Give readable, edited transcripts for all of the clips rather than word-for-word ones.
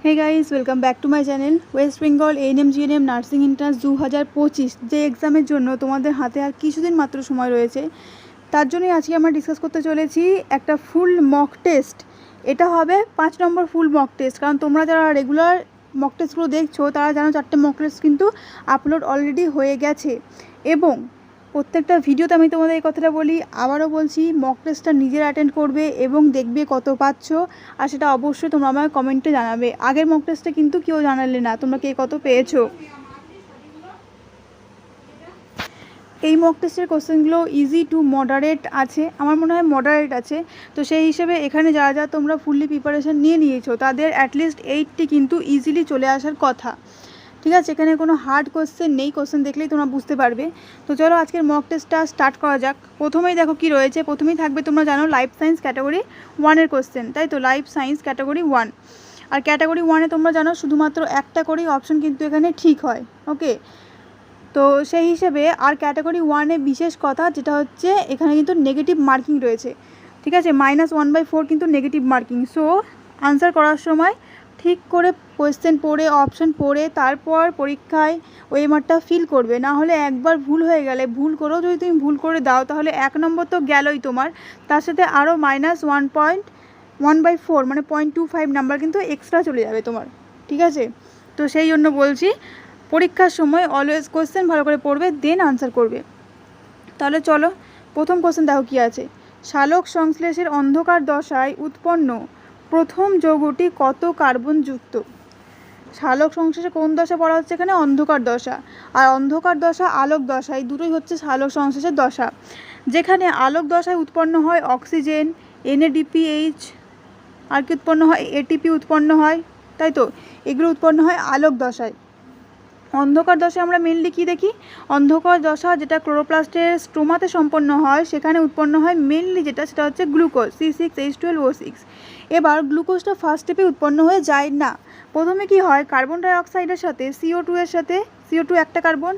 Hey guys welcome back to my channel. West Bengal ANM GNM nursing entrance 2025 যে এক্সামের জন্য তোমাদের হাতে আর কিছুদিন মাত্র সময় রয়েছে, তার জন্যই আজকে আমরা ডিসকাস করতে চলেছি একটা ফুল মক টেস্ট। এটা হবে 5 নম্বর ফুল মক টেস্ট, কারণ তোমরা যারা রেগুলার মক টেস্টগুলো দেখছো তারা জানো 4টে মক টেস্ট কিন্তু আপলোড অলরেডি হয়ে গেছে। এবং প্রত্যেকটা ভিডিওতে আমি তোমাদের এই কথাটা বলি, আবারও বলছি, মক টেস্টটা নিজের অ্যাটেন্ড করবে এবং দেখবে কত পাচ্ছ, আর সেটা অবশ্যই তোমরা আমাকে কমেন্টে জানাবে। আগের মক টেস্টে কিন্তু কেউ জানালে না তোমরা কে কত পেয়েছো। এই মক টেস্টের কোশ্চেনগুলো ইজি টু মডারেট আছে, আমার মনে হয় মডারেট আছে। তো সেই হিসেবে এখানে যারা যারা তোমরা ফুললি প্রিপারেশান নিয়েছো তাদের অ্যাটলিস্ট 8টি কিন্তু ইজিলি চলে আসার কথা। ঠিক আছে, এখানে কোনো হার্ড কোশ্চেন নেই, কোশ্চেন দেখলেই তোমরা বুঝতে পারবে। তো চলো আজকের মক টেস্টটা স্টার্ট করা যাক। প্রথমেই দেখো কি রয়েছে, প্রথমেই থাকবে তোমরা জানো লাইফ সায়েন্স ক্যাটাগরি 1-এর কোশ্চেন, তাই তো, লাইফ সায়েন্স ক্যাটাগরি 1। আর ক্যাটাগরি 1-এ তোমরা জানো শুধুমাত্র একটা করেই অপশন কিন্তু এখানে ঠিক হয়। ওকে, তো সেই হিসেবে আর ক্যাটাগরি 1-এ বিশেষ কথা যেটা হচ্ছে এখানে কিন্তু নেগেটিভ মার্কিং রয়েছে। ঠিক আছে, -1/4 কিন্তু নেগেটিভ মার্কিং। সো আনসার করার সময় ঠিক করে কোয়েশ্চেন পড়ে অপশন পড়ে তারপর পরীক্ষায় ওএমআরটা ফিল করবে, না হলে একবার ভুল হয়ে গেলে, ভুল করেও যদি তুমি ভুল করে দাও তাহলে 1 নম্বর তো গেলই তোমার, তার সাথে আরও -1/4 মানে 0.25 নাম্বার কিন্তু এক্সট্রা চলে যাবে তোমার। ঠিক আছে, তো সেই জন্য বলছি পরীক্ষার সময় অলওয়েজ কোয়েশ্চেন ভালো করে পড়বে, দেন আনসার করবে। তাহলে চলো প্রথম কোয়েশ্চেন দেখো কি আছে। সালোক সংশ্লেষের অন্ধকার দশায় উৎপন্ন প্রথম যৌগটি কত কার্বনযুক্ত? সালোক সংশ্লেষে কোন দশা পড়া হচ্ছে এখানে? অন্ধকার দশা। আর অন্ধকার দশা, আলোক দশা, এই দুটোই হচ্ছে সালোক সংশ্লেষের দশা। যেখানে আলোক দশায় উৎপন্ন হয় অক্সিজেন, NADPH, আর কি উৎপন্ন হয়? ATP উৎপন্ন হয়, তাই তো, এগুলো উৎপন্ন হয় আলোক দশায়। অন্ধকার দশায় আমরা মেনলি কী দেখি? অন্ধকার দশা যেটা ক্লোরোপ্লাস্টের স্ট্রোমাতে সম্পন্ন হয়, সেখানে উৎপন্ন হয় মেনলি যেটা, সেটা হচ্ছে গ্লুকোজ, C6H12O6। এবার গ্লুকোজটা ফার্স্ট স্টেপে উৎপন্ন হয়ে যায় না। প্রথমে কি হয়, কার্বন ডাইঅক্সাইডের সাথে CO2 এর সাথে, CO2 একটা কার্বন,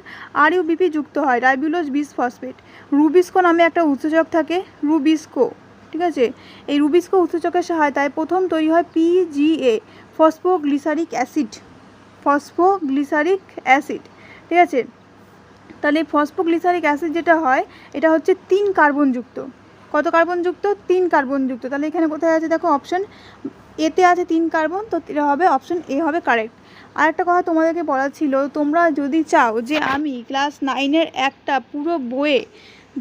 RuBP যুক্ত হয়, রাইবোলোজ বিসফসফেট। রুবিস্কো নামে একটা উৎসেচক থাকে, রুবিস্কো। ঠিক আছে, এই রুবিস্কো উৎসেচকের সহায়তায় প্রথম তৈরি হয় PGA, phosphoglyceric acid. Phosphoglyceric acid, ঠিক আছে। তাহলে ফসফোগ্লিসারিক অ্যাসিড যেটা হয় এটা হচ্ছে 3 কার্বনযুক্ত। কত কার্বনযুক্ত? 3 কার্বনযুক্ত। তাহলে এখানে কোথায় আছে দেখো, অপশন এতে আছে 3 কার্বন, তো এটা হবে অপশন এ হবে কারেক্ট। আর একটা কথা তোমাদেরকে বলা ছিল, তোমরা যদি চাও যে আমি ক্লাস 9-এর একটা পুরো বইয়ে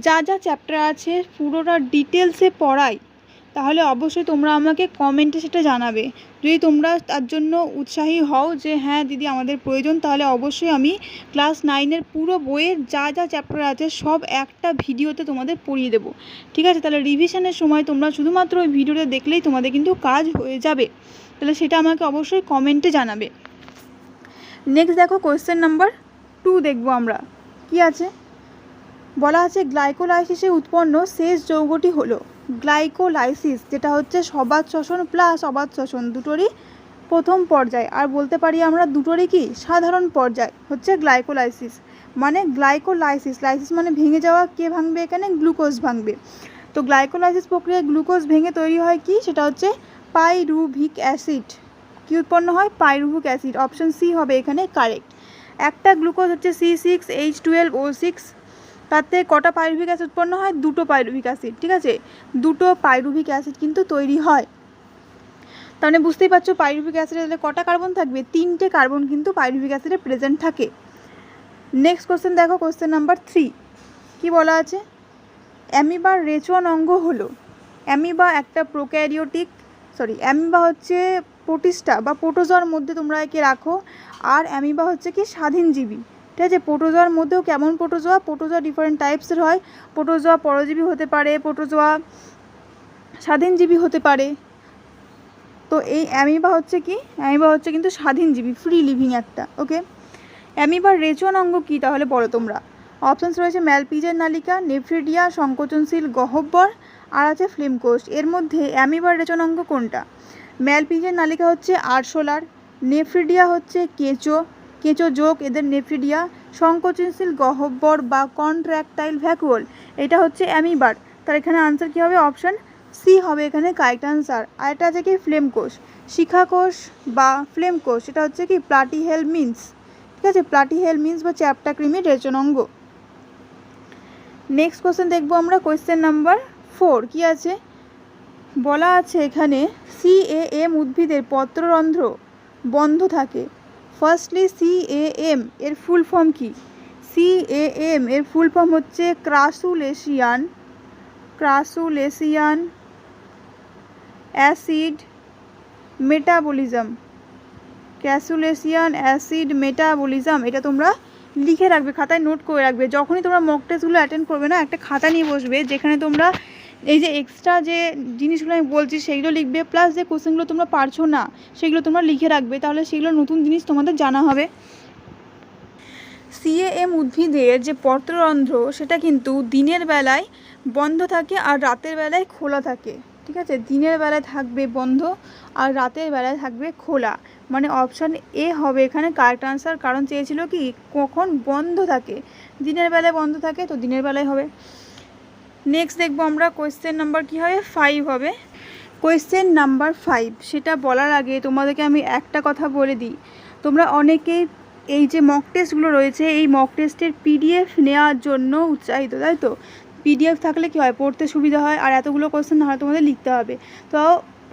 যা যা চ্যাপ্টার আছে পুরোটা ডিটেলসে পড়াই, তাহলে অবশ্যই তোমরা আমাকে কমেন্টে সেটা জানাবে। যদি তোমরা তার জন্য উৎসাহী হও যে হ্যাঁ দিদি আমাদের প্রয়োজন, তাহলে অবশ্যই আমি ক্লাস 9-এর পুরো বইয়ের যা যা চ্যাপ্টার আছে সব একটা ভিডিওতে তোমাদের পড়িয়ে দেবো। ঠিক আছে, তাহলে রিভিশনের সময় তোমরা শুধুমাত্র ওই ভিডিওটা দেখলেই তোমাদের কিন্তু কাজ হয়ে যাবে। তাহলে সেটা আমাকে অবশ্যই কমেন্টে জানাবে। নেক্সট দেখো কোয়েশ্চেন নাম্বার 2 দেখবো আমরা কি আছে। বলা আছে গ্লাইকোলাইসিসে উৎপন্ন শেষ যৌগটি হলো গ্লাইকোলাইসিস, যেটা হচ্ছে সবাত শ্বসন প্লাস অবাত শ্বসন দুটোরই প্রথম পর্যায়। আর বলতে পারি আমরা দুটোরই কি সাধারণ পর্যায় হচ্ছে গ্লাইকোলাইসিস। মানে গ্লাইকোলাইসিস, লাইসিস মানে ভেঙে যাওয়া, কে ভাঙবে এখানে? গ্লুকোজ ভাঙবে। তো গ্লাইকোলাইসিস প্রক্রিয়ায় গ্লুকোজ ভেঙে তৈরি হয় কি? সেটা হচ্ছে পাইরুভিক অ্যাসিড। কি উৎপন্ন হয়? Pyruvic acid. অপশন সি হবে এখানে কারেক্ট। একটা গ্লুকোজ হচ্ছে C6H12O6, তাতে কটা পাইরুভিক অ্যাসিড উৎপন্ন হয়? 2টো পাইরুভিক অ্যাসিড। ঠিক আছে, 2টো পাইরুভিক অ্যাসিড কিন্তু তৈরি হয়। তাহলে বুঝতেই পারছো পাইরুভিক অ্যাসিডে তাহলে কটা কার্বন থাকবে? 3টে কার্বন কিন্তু পাইরুভিক অ্যাসিডে প্রেজেন্ট থাকে। নেক্সট কোশ্চেন দেখো, কোশ্চেন নাম্বার 3 কি বলা আছে। অ্যামিবার রেচন অঙ্গ হলো, অ্যামিবা একটা প্রোক্যারিওটিক, অ্যামিবা হচ্ছে প্রোটিস্টা বা প্রোটোজোয়ার মধ্যে তোমরা একে রাখো, আর অ্যামিবা হচ্ছে কি স্বাধীনজীবী। ঠিক আছে, প্রোটোজোয়ার মধ্যেও কেমন প্রোটোজোয়া? প্রোটোজোয়া ডিফারেন্ট টাইপসের হয়। প্রোটোজোয়া পরজীবী হতে পারে, প্রোটোজোয়া স্বাধীনজীবী হতে পারে। তো এই অ্যামিবা হচ্ছে কি? অ্যামিবা হচ্ছে কিন্তু স্বাধীনজীবী, ফ্রি লিভিং একটা। ওকে, অ্যামিবার রেচন অঙ্গ কি তাহলে বলো তোমরা? অপশানস রয়েছে ম্যালপিজের নালিকা, নেফ্রিডিয়া, সংকোচনশীল গহ্বর, আর আছে ফ্লেম কোষ। এর মধ্যে অ্যামিবার রেচন অঙ্গ কোনটা? ম্যালপিজের নালিকা হচ্ছে আরশোলার, নেফ্রিডিয়া হচ্ছে কেঁচো, কেঁচো যোগ এদের নেফ্রিডিয়া, সংকোচনশীল গহ্বর বা কন্ট্রাক্টাইল ভ্যাকুয়াল, এটা হচ্ছে অ্যামিবার। তার এখানে আনসার কী হবে? অপশান সি হবে এখানে কারেক্ট আনসার। আর এটা আছে কি? ফ্লেম কোষ। শিখাকোষ বা ফ্লেম কোষ, সেটা হচ্ছে কি প্লাটিহেলমিনস, ঠিক আছে, প্লাটিহেলমিনস বা চ্যাপ্টা কৃমির রেচনাঙ্গ। নেক্সট কোশ্চেন দেখবো আমরা, কোয়েশ্চেন নাম্বার 4 কি আছে, বলা আছে এখানে CAM উদ্ভিদের পত্ররন্ধ্র বন্ধ থাকে। ফার্স্টলি CAM এর ফুল ফর্ম কি? CAM এর ফুল ফর্ম হচ্ছে ক্রাসুলেশিয়ান অ্যাসিড মেটাবলিজম, ক্রাসুলেশিয়ান অ্যাসিড মেটাবলিজম। এটা তোমরা লিখে রাখবে, খাতায় নোট করে রাখবে। যখনই তোমরা মক টেস্টগুলো অ্যাটেন্ড করবে না, একটা খাতা নিয়ে বসবে যেখানে তোমরা এই যে এক্সট্রা যে জিনিসগুলো আমি বলছি সেইগুলো লিখবে, প্লাস যে কোশ্চেনগুলো তোমরা পারছো না সেগুলো তোমরা লিখে রাখবে, তাহলে সেগুলো নতুন জিনিস তোমাদের জানা হবে। CAM উদ্ভিদের যে পত্ররন্ধ্র সেটা কিন্তু দিনের বেলায় বন্ধ থাকে আর রাতের বেলায় খোলা থাকে, ঠিক আছে, দিনের বেলায় থাকবে বন্ধ আর রাতের বেলায় থাকবে খোলা, মানে অপশান এ হবে এখানে কারেক্ট আনসার। কারণ চেয়েছিল কি কখন বন্ধ থাকে, দিনের বেলায় বন্ধ থাকে, তো দিনের বেলায় হবে। নেক্সট দেখবো আমরা কোয়েশ্চেন নাম্বার কী হবে 5 হবে। কোয়েশ্চেন নাম্বার 5 সেটা বলার আগে তোমাদেরকে আমি একটা কথা বলে দিই, তোমরা অনেকেই এই যে মক টেস্টগুলো রয়েছে এই মক টেস্টের PDF নেওয়ার জন্য উৎসাহিত, তাই তো? PDF থাকলে কী হয়, পড়তে সুবিধা হয়, আর এতগুলো কোয়েশ্চেন না হয় তোমাদের লিখতে হবে। তো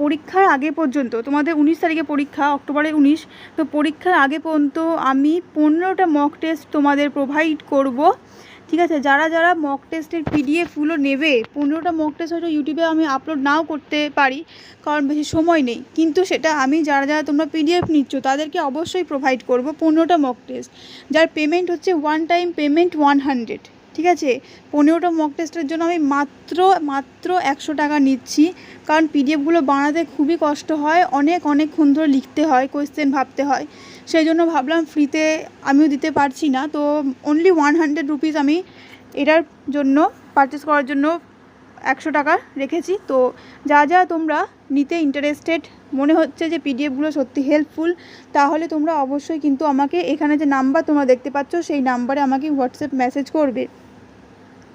পরীক্ষার আগে পর্যন্ত, তোমাদের 19 তারিখে পরীক্ষা, অক্টোবরের 19, তো পরীক্ষার আগে পর্যন্ত আমি 15টা মক টেস্ট তোমাদের প্রোভাইড করব, ঠিক আছে। যারা যারা মক টেস্টের PDFগুলো নেবে, 15টা মক টেস্ট হয়তো ইউটিউবে আমি আপলোড নাও করতে পারি কারণ বেশি সময় নেই, কিন্তু সেটা আমি যারা যারা তোমরা PDF নিচ্ছ তাদেরকে অবশ্যই প্রোভাইড করব 15টা মক টেস্ট, যার পেমেন্ট হচ্ছে ওয়ান টাইম পেমেন্ট 100, ঠিক আছে। 15টা মক টেস্টের জন্য আমি মাত্র 100 টাকা নিচ্ছি, কারণ PDFগুলো বানাতে খুবই কষ্ট হয়, অনেকক্ষণ ধরে লিখতে হয়, কোয়েশ্চেন ভাবতে হয়, সেই জন্য ভাবলাম ফ্রিতে আমিও দিতে পারছি না, তো অনলি 100 রুপিস আমি এটার জন্য পারচেস করার জন্য 100 টাকা রেখেছি। তো যা তোমরা নিতে ইন্টারেস্টেড মনে হচ্ছে যে PDFগুলো সত্যি হেল্পফুল, তাহলে তোমরা অবশ্যই কিন্তু আমাকে এখানে যে নাম্বার তোমরা দেখতে পাচ্ছ সেই নাম্বারে আমাকে হোয়াটসঅ্যাপ মেসেজ করবে।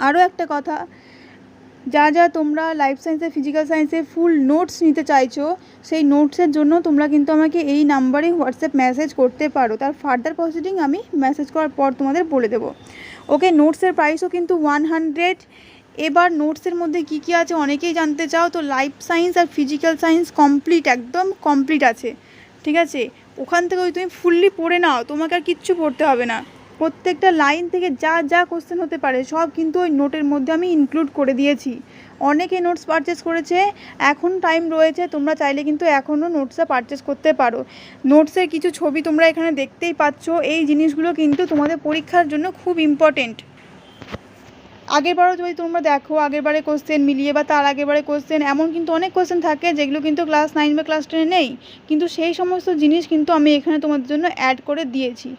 আরও একটা কথা, যা তোমরা লাইফ সায়েন্সে ফিজিক্যাল সায়েন্সে ফুল নোটস নিতে চাইছো, সেই নোটসের জন্য তোমরা কিন্তু আমাকে এই নাম্বারে হোয়াটসঅ্যাপ মেসেজ করতে পারো, তার ফার্দার প্রসিডিং আমি মেসেজ করার পর তোমাদের বলে দেবো। ওকে, নোটসের প্রাইসও কিন্তু 100। এবার নোটসের মধ্যে কী কী আছে অনেকেই জানতে চাও, তো লাইফ সায়েন্স আর ফিজিক্যাল সায়েন্স কমপ্লিট, একদম কমপ্লিট আছে, ঠিক আছে। ওখান থেকে ওই তুমি ফুললি পড়ে নাও, তোমাকে আর কিচ্ছু পড়তে হবে না, প্রত্যেকটা লাইন থেকে যা কোশ্চেন হতে পারে সব কিন্তু ওই নোটের মধ্যে আমি ইনক্লুড করে দিয়েছি। অনেকে নোটস পারচেস করেছে, এখন টাইম রয়েছে, তোমরা চাইলে কিন্তু এখনও নোটসটা পারচেস করতে পারো। নোটসের কিছু ছবি তোমরা এখানে দেখতেই পাচ্ছ, এই জিনিসগুলো কিন্তু তোমাদের পরীক্ষার জন্য খুব ইম্পর্টেন্ট। আগেরবারও যদি তোমরা দেখো, আগেরবারে কোশ্চেন মিলিয়ে বা তার আগেরবারে কোশ্চেন, এমন কিন্তু অনেক কোশ্চেন থাকে যেগুলো কিন্তু ক্লাস 9 বা ক্লাস 10 নেই, কিন্তু সেই সমস্ত জিনিস কিন্তু আমি এখানে তোমাদের জন্য অ্যাড করে দিয়েছি,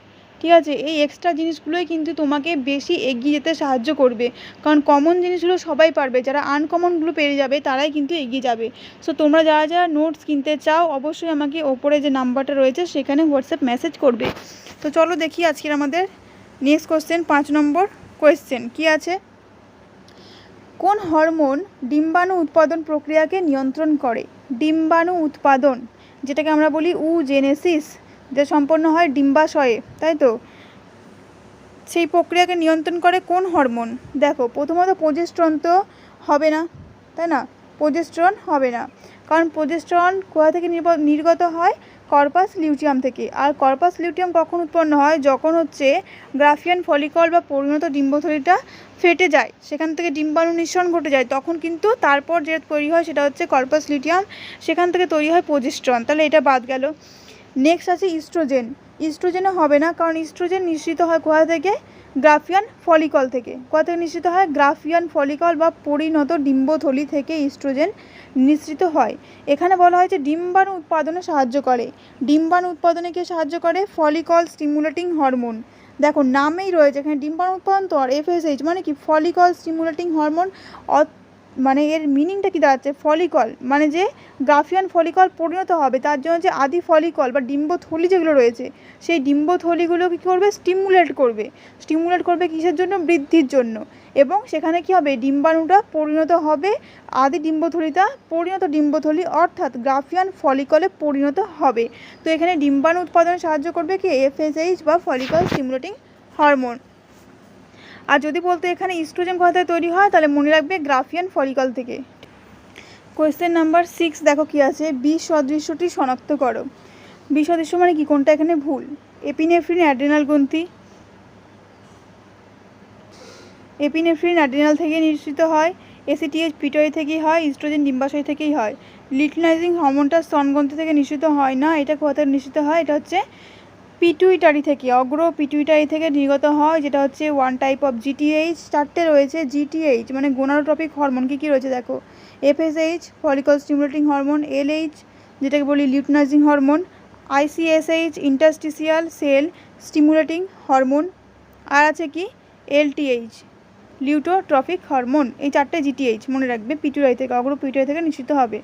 ঠিক আছে। এই এক্সট্রা জিনিসগুলোই কিন্তু তোমাকে বেশি এগিয়ে যেতে সাহায্য করবে, কারণ কমন জিনিসগুলো সবাই পারবে, যারা আনকমনগুলো পেরে যাবে তারাই কিন্তু এগিয়ে যাবে। সো তোমরা যারা নোটস কিনতে চাও অবশ্যই আমাকে ওপরে যে নাম্বারটা রয়েছে সেখানে হোয়াটসঅ্যাপ মেসেজ করবে। তো চলো দেখি আজকের আমাদের নেক্সট কোশ্চেন, 5 নম্বর কোয়েশ্চেন কী আছে, কোন হরমোন ডিম্বাণু উৎপাদন প্রক্রিয়াকে নিয়ন্ত্রণ করে? ডিম্বাণু উৎপাদন, যেটাকে আমরা বলি উজেনেসিস, যে সম্পন্ন হয় ডিম্বাশয়ে, তাই তো, সেই প্রক্রিয়াকে নিয়ন্ত্রণ করে কোন হরমোন? দেখো, প্রথমত প্রোজেস্টেরন তো হবে না, তাই না, প্রোজেস্টেরন হবে না, কারণ প্রোজেস্টেরন কোথা থেকে নির্গত হয়? কর্পাস লিউটিয়াম থেকে। আর কর্পাস লিউটিয়াম কখন উৎপন্ন হয়? যখন হচ্ছে গ্রাফিয়ান ফলিকল বা পরিণত ডিম্বথলিটা ফেটে যায়, সেখান থেকে ডিম্বাণু নিঃসরণ ঘটে যায়, তখন কিন্তু তারপর যে তৈরি হয় সেটা হচ্ছে কর্পাস লিউটিয়াম, সেখান থেকে তৈরি হয় প্রোজেস্টেরন, তাহলে এটা বাদ গেল। নেক্সট আছে ইস্ট্রোজেন, ইস্ট্রোজেনও হবে না, কারণ ইস্ট্রোজেন নিঃসৃত হয় কোথা থেকে? গ্রাফিয়ান ফলিকল থেকে। কোথা থেকে নিঃসৃত হয়? গ্রাফিয়ান ফলিকল বা পরিণত ডিম্বথলি থেকে ইস্ট্রোজেন নিঃসৃত হয়। এখানে বলা হয়েছে ডিম্বাণু উৎপাদনে সাহায্য করে। ডিম্বাণু উৎপাদনে কে সাহায্য করে? Follicle stimulating hormone. দেখো নামেই রয়েছে এখানে ডিম্বাণু উৎপাদন, তো আর FSH মানে কি? ফলিকল স্টিমুলেটিং হরমোন, মানে এর মিনিংটা কী দাঁড়াচ্ছে, ফলিকল মানে যে গ্রাফিয়ান ফলিকল পরিণত হবে, তার জন্য যে আদি ফলিকল বা ডিম্বথলি যেগুলো রয়েছে সেই ডিম্বথলিগুলো কী করবে, স্টিমুলেট করবে কিসের জন্য, বৃদ্ধির জন্য। এবং সেখানে কি হবে, ডিম্বাণুটা পরিণত হবে আদি ডিম্বথলিটা পরিণত ডিম্বথলি অর্থাৎ গ্রাফিয়ান ফলিকলে পরিণত হবে। তো এখানে ডিম্বাণু উৎপাদনে সাহায্য করবে কি, FSH বা ফলিকল স্টিমুলেটিং হরমোন। আর যদি বলতে এখানে ইস্ট্রোজেন কোথা থেকে তৈরি হয়, তাহলে মনে রাখবে গ্রাফিয়ান ফলিকল থেকে। কোয়েশ্চেন নাম্বার 6 দেখো কি আছে, বিষ সদৃশ্যটি শনাক্ত করো। বিষ সদৃশ্য মানে কি, কোনটা এখানে ভুল। এপিনেফ্রিন অ্যাড্রিনাল গ্রন্থি, এপিনেফ্রিন অ্যাড্রিনাল থেকে নিঃসৃত হয়, ACTH পিটুইটারি থেকেই হয়, ইস্ট্রোজেন ডিম্বাশয় থেকেই হয়। লিউটিনাইজিং হরমোনটা স্তনগ্রন্থি থেকে নিঃসৃত হয় না, এটা কোথা থেকে নিঃসৃত হয়, এটা হচ্ছে পিটুইটারি থেকে, অগ্র পিটুইটারি থেকে নির্গত হয়, যেটা হচ্ছে ওয়ান টাইপ অফ GTH। চারটে রয়েছে GTH মানে গোনাডোট্রপিক হরমোন, কী কী রয়েছে দেখো, FSH follicle stimulating hormone, LH যেটাকে বলি luteinizing hormone, ICSH interstitial cell stimulating hormone, আর আছে কি LTH লিউটোট্রপিক হরমোন। এই চারটে GTH মনে রাখবে, পিটুইটারি থেকে, অগ্র পিটুইটারি থেকে নিঃসৃত হবে।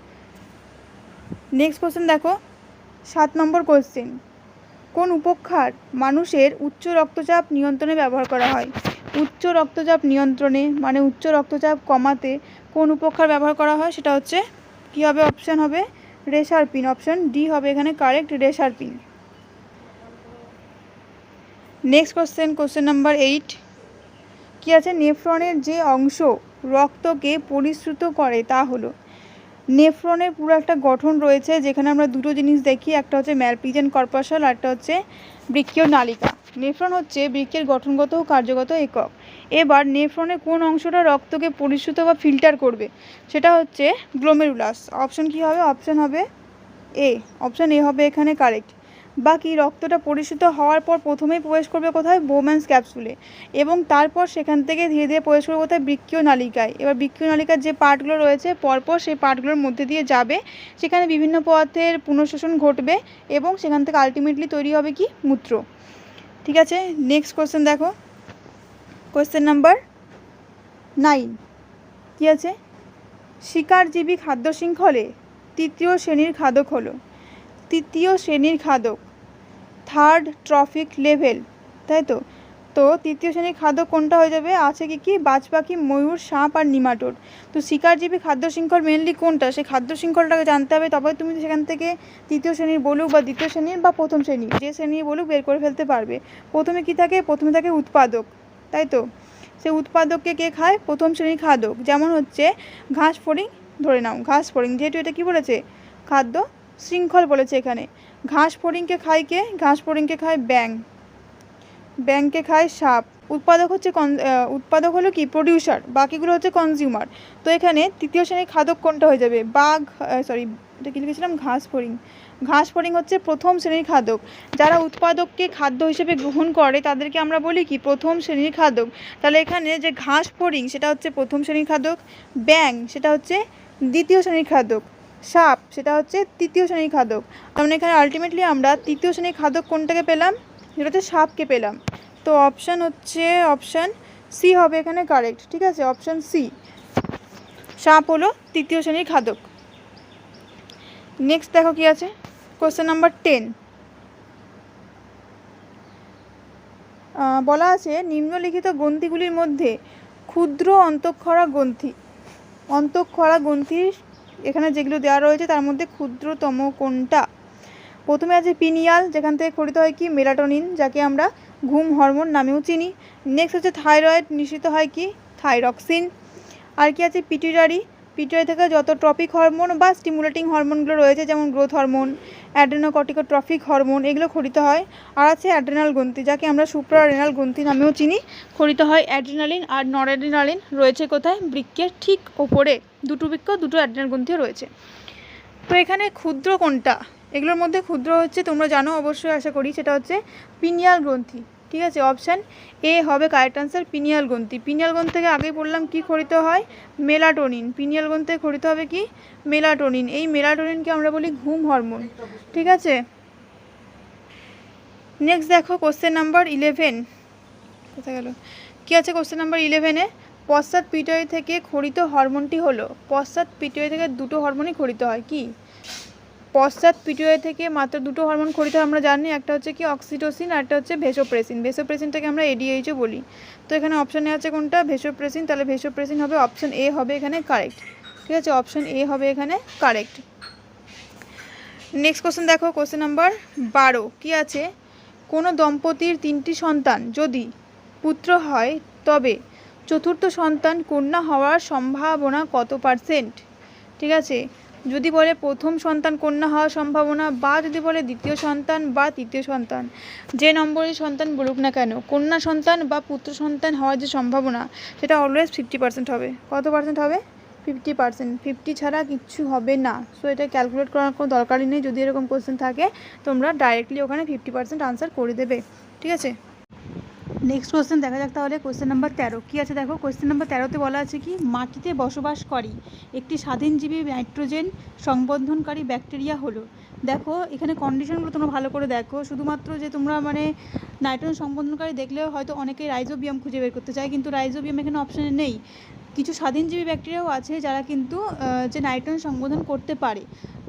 নেক্সট কোশ্চেন দেখো, 7 নম্বর কোশ্চেন, কোন উপক্ষার মানুষের উচ্চ রক্তচাপ নিয়ন্ত্রণে ব্যবহার করা হয়। উচ্চ রক্তচাপ নিয়ন্ত্রণে মানে উচ্চ রক্তচাপ কমাতে কোন উপক্ষার ব্যবহার করা হয়, সেটা হচ্ছে কী হবে, অপশান হবে রেসারপিন, অপশান ডি হবে এখানে correct, reserpine. Next question number 8 কী আছে, নেফ্রনের যে অংশ রক্তকে পরিশ্রুত করে তা হলো। নেফ্রনের পুরো একটা গঠন রয়েছে, যেখানে আমরা দুটো জিনিস দেখি, একটা হচ্ছে ম্যালপিজিয়ান কর্পাসল আর একটা হচ্ছে বৃক্কীয় নালিকা। নেফ্রন হচ্ছে বৃক্কের গঠনগত ও কার্যগত একক। এবার নেফ্রনের কোন অংশটা রক্তকে পরিশ্রুত বা ফিল্টার করবে, সেটা হচ্ছে গ্লোমেরুলাস। অপশন কী হবে, অপশান হবে এ, অপশান এ হবে এখানে কারেক্ট। বাকি রক্তটা পরিশ্রুত হওয়ার পর প্রথমেই প্রবেশ করবে কোথায়, বোম্যান্স ক্যাপসুলে, এবং তারপর সেখান থেকে ধীরে ধীরে প্রবেশ করবে কোথায়, বৃক্কীয় নালিকায়। এবার বৃক্কীয় নালিকার যে পার্টগুলো রয়েছে পরপর সেই পার্টগুলোর মধ্যে দিয়ে যাবে, সেখানে বিভিন্ন পদার্থের পুনঃশোষণ ঘটবে এবং সেখান থেকে আলটিমেটলি তৈরি হবে কি, মূত্র। ঠিক আছে, নেক্সট কোশ্চেন দেখো, কোশ্চেন নাম্বার 9 কী আছে, শিকারজীবী খাদ্য শৃঙ্খলে তৃতীয় শ্রেণীর খাদক হলো। তৃতীয় শ্রেণীর খাদক, থার্ড ট্রফিক লেভেল, তাই তো। তো তৃতীয় শ্রেণীর খাদক কোনটা হয়ে যাবে, আছে কি কি, বাজ পাখি, ময়ূর, সাপ আর নিমাটোড। তো শিকারজীবী খাদ্য শৃঙ্খল মেনলি কোনটা, সেই খাদ্য শৃঙ্খলটাকে জানতে হবে, তবে তুমি সেখান থেকে তৃতীয় শ্রেণীর বলুক বা দ্বিতীয় শ্রেণীর বা প্রথম শ্রেণী, যে শ্রেণীর বলুক বের করে ফেলতে পারবে। প্রথমে কি থাকে, প্রথমে থাকে উৎপাদক, তাই তো। সেই উৎপাদককে কে খায়, প্রথম শ্রেণীর খাদক, যেমন হচ্ছে ঘাস ফড়িং, ধরে নাও ঘাস ফড়িং, যেহেতু এটা কি বলেছে, খাদ্য শৃঙ্খল বলেছে এখানে। ঘাস ফড়িংকে খায় কে, ঘাস ফড়িংকে খায় ব্যাং, ব্যাংকে খায় সাপ। উৎপাদক হচ্ছে উৎপাদক হলো কি, প্রডিউসার, বাকিগুলো হচ্ছে কনজিউমার। তো এখানে তৃতীয় শ্রেণীর খাদক কোনটা হয়ে যাবে, বাঘ, সরি এটা কি লিখেছিলাম, ঘাস ফড়িং। ঘাস ফড়িং হচ্ছে প্রথম শ্রেণীর খাদক। যারা উৎপাদককে খাদ্য হিসেবে গ্রহণ করে তাদেরকে আমরা বলি কি, প্রথম শ্রেণীর খাদক। তাহলে এখানে যে ঘাস ফড়িং সেটা হচ্ছে প্রথম শ্রেণীর খাদক, ব্যাং সেটা হচ্ছে দ্বিতীয় শ্রেণীর খাদক, সাপ সেটা হচ্ছে তৃতীয় শ্রেণীর খাদক। তার মানে এখানে আলটিমেটলি আমরা তৃতীয় শ্রেণীর খাদক কোনটাকে পেলাম, যেটা হচ্ছে সাপকে পেলাম। তো অপশান হচ্ছে অপশান সি হবে এখানে কারেক্ট। ঠিক আছে, অপশান সি, সাপ হলো তৃতীয় শ্রেণীর খাদক। নেক্সট দেখো কি আছে, কোশ্চেন নাম্বার 10 বলা আছে, নিম্নলিখিত গ্রন্থিগুলির মধ্যে ক্ষুদ্র অন্তঃক্ষরা গ্রন্থি, অন্তঃক্ষরা গ্রন্থির এখানে যেগুলো দেওয়া রয়েছে তার মধ্যে ক্ষুদ্রতম কোনটা। প্রথমে আছে পিনিয়াল, যেখান থেকে খরিত হয় কি, মেলাটোনিন, যাকে আমরা ঘুম হরমোন নামেও চিনি। নেক্সট হচ্ছে থাইরয়েড, নিঃসৃত হয় কি, থাইরক্সিন। আর কি আছে, পিটুইটারি, পিটুইটারি থেকে যত ট্রপিক হরমোন বা স্টিমুলেটিং হরমোনগুলো রয়েছে, যেমন গ্রোথ হরমোন, অ্যাড্রেনোকর্টিকোট্রপিক হরমোন, এগুলো খরিত হয়। আর আছে অ্যাড্রেনাল গ্রন্থি, যাকে আমরা সুপ্রারেনাল গ্রন্থি নামেও চিনি, খরিত হয় অ্যাড্রেনালিন আর নরঅ্যাড্রেনালিন, রয়েছে কোথায়, বৃক্কের ঠিক ওপরে, দুটো বৃক্ক, দুটো অ্যাড্রেনাল গ্রন্থিও রয়েছে। তো এখানে ক্ষুদ্র কোনটা, এগুলোর মধ্যে ক্ষুদ্র হচ্ছে, তোমরা জানো অবশ্যই আশা করি, সেটা হচ্ছে পিনিয়াল গ্রন্থি। ঠিক আছে, অপশান এ হবে কারেক্ট আনসার, পিনিয়াল গ্রন্থি। পিনিয়াল গ্রন্থি থেকে আগেই বললাম কি খরিত হয়, মেলাটোনিন। পিনিয়াল গ্রন্থি থেকে খরিত হবে কি, মেলাটোনিন। এই মেলাটোনিনকে আমরা বলি ঘুম হরমোন। ঠিক আছে, নেক্সট দেখো কোশ্চেন নাম্বার 11, কোথায় গেল, কী আছে কোশ্চেন নাম্বার 11-এ, পশ্চাৎ পিটুইটারি থেকে ক্ষরিত হরমোনটি হলো, পশ্চাৎ পিটুইটারি থেকে দুটো হরমোনই ক্ষরিত হয়। কি পশ্চাৎ পিটুইটারি থেকে মাত্র দুটো হরমোন ক্ষরিত হয় আমরা জানি, একটা হচ্ছে কি অক্সিটোসিন আর একটা হচ্ছে ভেসোপ্রেসিন। ভেসোপ্রেসিনটাকে আমরা এডিএইচও বলি। তো এখানে অপশানে আছে কোনটা, ভেসোপ্রেসিন। তাহলে ভেসোপ্রেসিন হবে অপশান এ হবে এখানে কারেক্ট। ঠিক আছে, অপশান এ হবে এখানে কারেক্ট। নেক্সট কোশ্চেন দেখো, কোশ্চেন নাম্বার 12 কি আছে, কোনো দম্পতির 3টি সন্তান যদি পুত্র হয় তবে চতুর্থ সন্তান কন্যা হওয়ার সম্ভাবনা কত %? ঠিক আছে, যদি বলে প্রথম সন্তান কন্যা হওয়ার সম্ভাবনা, বা যদি বলে দ্বিতীয় সন্তান বা তৃতীয় সন্তান, যে নম্বরের সন্তান বলুক না কেন, কন্যা সন্তান বা পুত্র সন্তান হওয়ার যে সম্ভাবনা সেটা অলওয়েজ 50% হবে। কত পার্সেন্ট হবে? 50%। 50 ছাড়া কিচ্ছু হবে না। সো এটা ক্যালকুলেট করার কোনো দরকারই নেই। যদি এরকম কোশ্চেন থাকে তোমরা ডাইরেক্টলি ওখানে 50% আনসার করে দেবে। ঠিক আছে, নেক্সট কোশ্চেন দেখা যাক তাহলে। কোশ্চেন নাম্বার 13 কী আছে দেখো, কোশ্চেন নাম্বার 13তে বলা আছে কি, মাটিতে বসবাসকারী একটি স্বাধীনজীবী নাইট্রোজেন সংবন্ধনকারী ব্যাকটেরিয়া হলো। দেখো এখানে কন্ডিশনগুলো তোমরা ভালো করে দেখো। শুধুমাত্র যে তোমরা মানে নাইট্রোজেন সংবন্ধনকারী দেখলেও হয়তো অনেকেই রাইজোবিয়াম খুঁজে বের করতে চায়, কিন্তু রাইজোবিয়াম এখানে অপশানে নেই। কিছু স্বাধীনজীবী ব্যাকটেরিয়াও আছে যারা কিন্তু যে নাইট্রোজেন সংবন্ধন করতে পারে।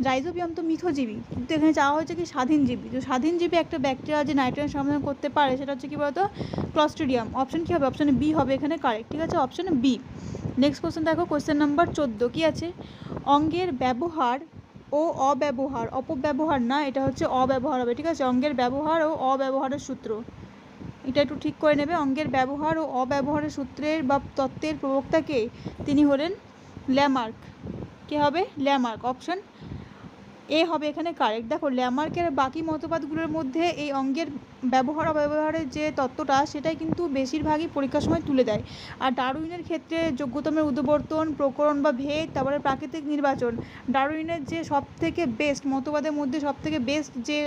রাইজোবিয়াম তো মিথজীবী, কিন্তু এখানে চাওয়া হয়েছে কি স্বাধীনজীবী। তো স্বাধীনজীবী একটা ব্যাকটেরিয়া যে নাইট্রোজেন সংবন্ধন করতে পারে সেটা হচ্ছে কি বলতো, ক্লস্ট্রিডিয়াম। অপশন কী হবে? অপশানে বি হবে এখানে কারেক্ট। ঠিক আছে, অপশানে বি। নেক্সট কোশ্চেন দেখো, কোশ্চেন নাম্বার 14 কী আছে, অঙ্গের ব্যবহার ও অব্যবহার, অপব্যবহার না, এটা হচ্ছে অব্যবহার হবে। ঠিক আছে, অঙ্গের ব্যবহার ও অব্যবহারের সূত্র, এটা একটু ঠিক করে নেবে। অঙ্গের ব্যবহার ও অব্যবহারের সূত্রের বা তত্ত্বের প্রবক্তাকে তিনি হলেন ল্যামার্ক। কে হবে? ল্যামার্ক। অপশান এ হবে এখানে কারেক্ট। দেখো ল্যামার্কের বাকি মতবাদগুলোর মধ্যে এই অঙ্গের ব্যবহার অব্যবহারের যে তত্ত্বটা সেটাই কিন্তু বেশিরভাগই পরীক্ষার সময় তুলে দেয়। আর ডারউইনের ক্ষেত্রে যোগ্যতমের উদ্বর্তন, প্রকরণ বা ভেদ, তারপরে প্রাকৃতিক নির্বাচন, ডারউইনের যে সবথেকে বেস্ট মতবাদের মধ্যে সবথেকে বেস্ট যে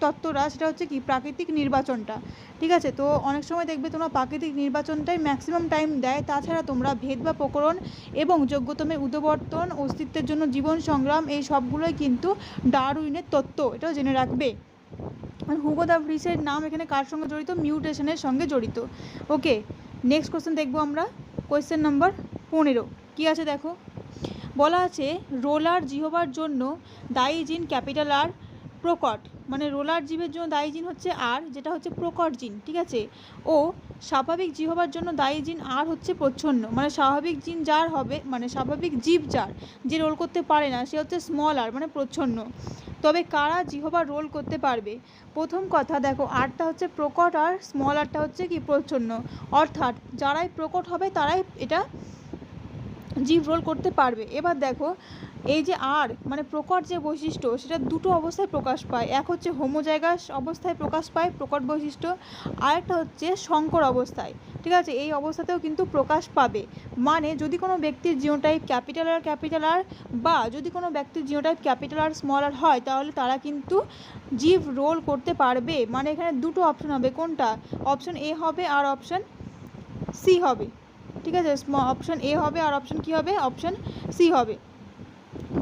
তত্ত্বটা সেটা হচ্ছে কি প্রাকৃতিক নির্বাচনটা। ঠিক আছে, তো অনেক সময় দেখবে তোমরা প্রাকৃতিক নির্বাচনটাই ম্যাক্সিমাম টাইম দেয়। তাছাড়া তোমরা ভেদ বা প্রকরণ এবং যোগ্যতমের উদ্বর্তন, অস্তিত্বের জন্য জীবন সংগ্রাম, এই সবগুলোই কিন্তু ডারউইনের তত্ত্ব, এটাও জেনে রাখবে। আর হুগো দ্য ভ্রিসের নাম এখানে কার সঙ্গে জড়িত? মিউটেশনের সঙ্গে জড়িত। ওকে, নেক্সট কোশ্চেন দেখবো আমরা। কোয়েশ্চেন নাম্বার 15 কী আছে দেখো, বলা আছে রোলার জিহ্বার জন্য দায়ী জিন ক্যাপিটাল আর প্রকট, মানে রোলার জিভের জন্য দায়ী জিন হচ্ছে আর, যেটা হচ্ছে প্রকট জিন। ঠিক আছে, ও স্বাভাবিক জিহ্বার জন্য দায়ী জিন আর হচ্ছে প্রচ্ছন্ন, মানে স্বাভাবিক জিন যার হবে, মানে স্বাভাবিক জীব যার, যে রোল করতে পারে না সে হচ্ছে স্মল আর, মানে প্রচ্ছন্ন। তবে কারা জিহ্বার রোল করতে পারবে? প্রথম কথা দেখো, আরটা হচ্ছে প্রকট আর স্মল আরটা হচ্ছে কি প্রচ্ছন্ন, অর্থাৎ যারাই প্রকট হবে তারাই এটা জিভ রোল করতে পারবে। এবার দেখো এই যে আর মানে প্রকট যে বৈশিষ্ট্য সেটা দুটো অবস্থায় প্রকাশ পায়। এক হচ্ছে হোমোজাইগাস অবস্থায় প্রকাশ পায় প্রকট বৈশিষ্ট্য, আরেকটা হচ্ছে সংকর অবস্থায়। ঠিক আছে, এই অবস্থাতেও কিন্তু প্রকাশ পাবে। মানে যদি কোনো ব্যক্তির জিনোটাইপ ক্যাপিটাল আর বা যদি কোনো ব্যক্তির জিনোটাইপ ক্যাপিটাল আর স্মল আর হয় তাহলে তারা কিন্তু জিভ রোল করতে পারবে। মানে এখানে দুটো অপশন হবে, কোনটা? অপশন এ হবে আর অপশন সি হবে। ঠিক আছে, অপশন এ হবে আর অপশন কী হবে? অপশন সি হবে।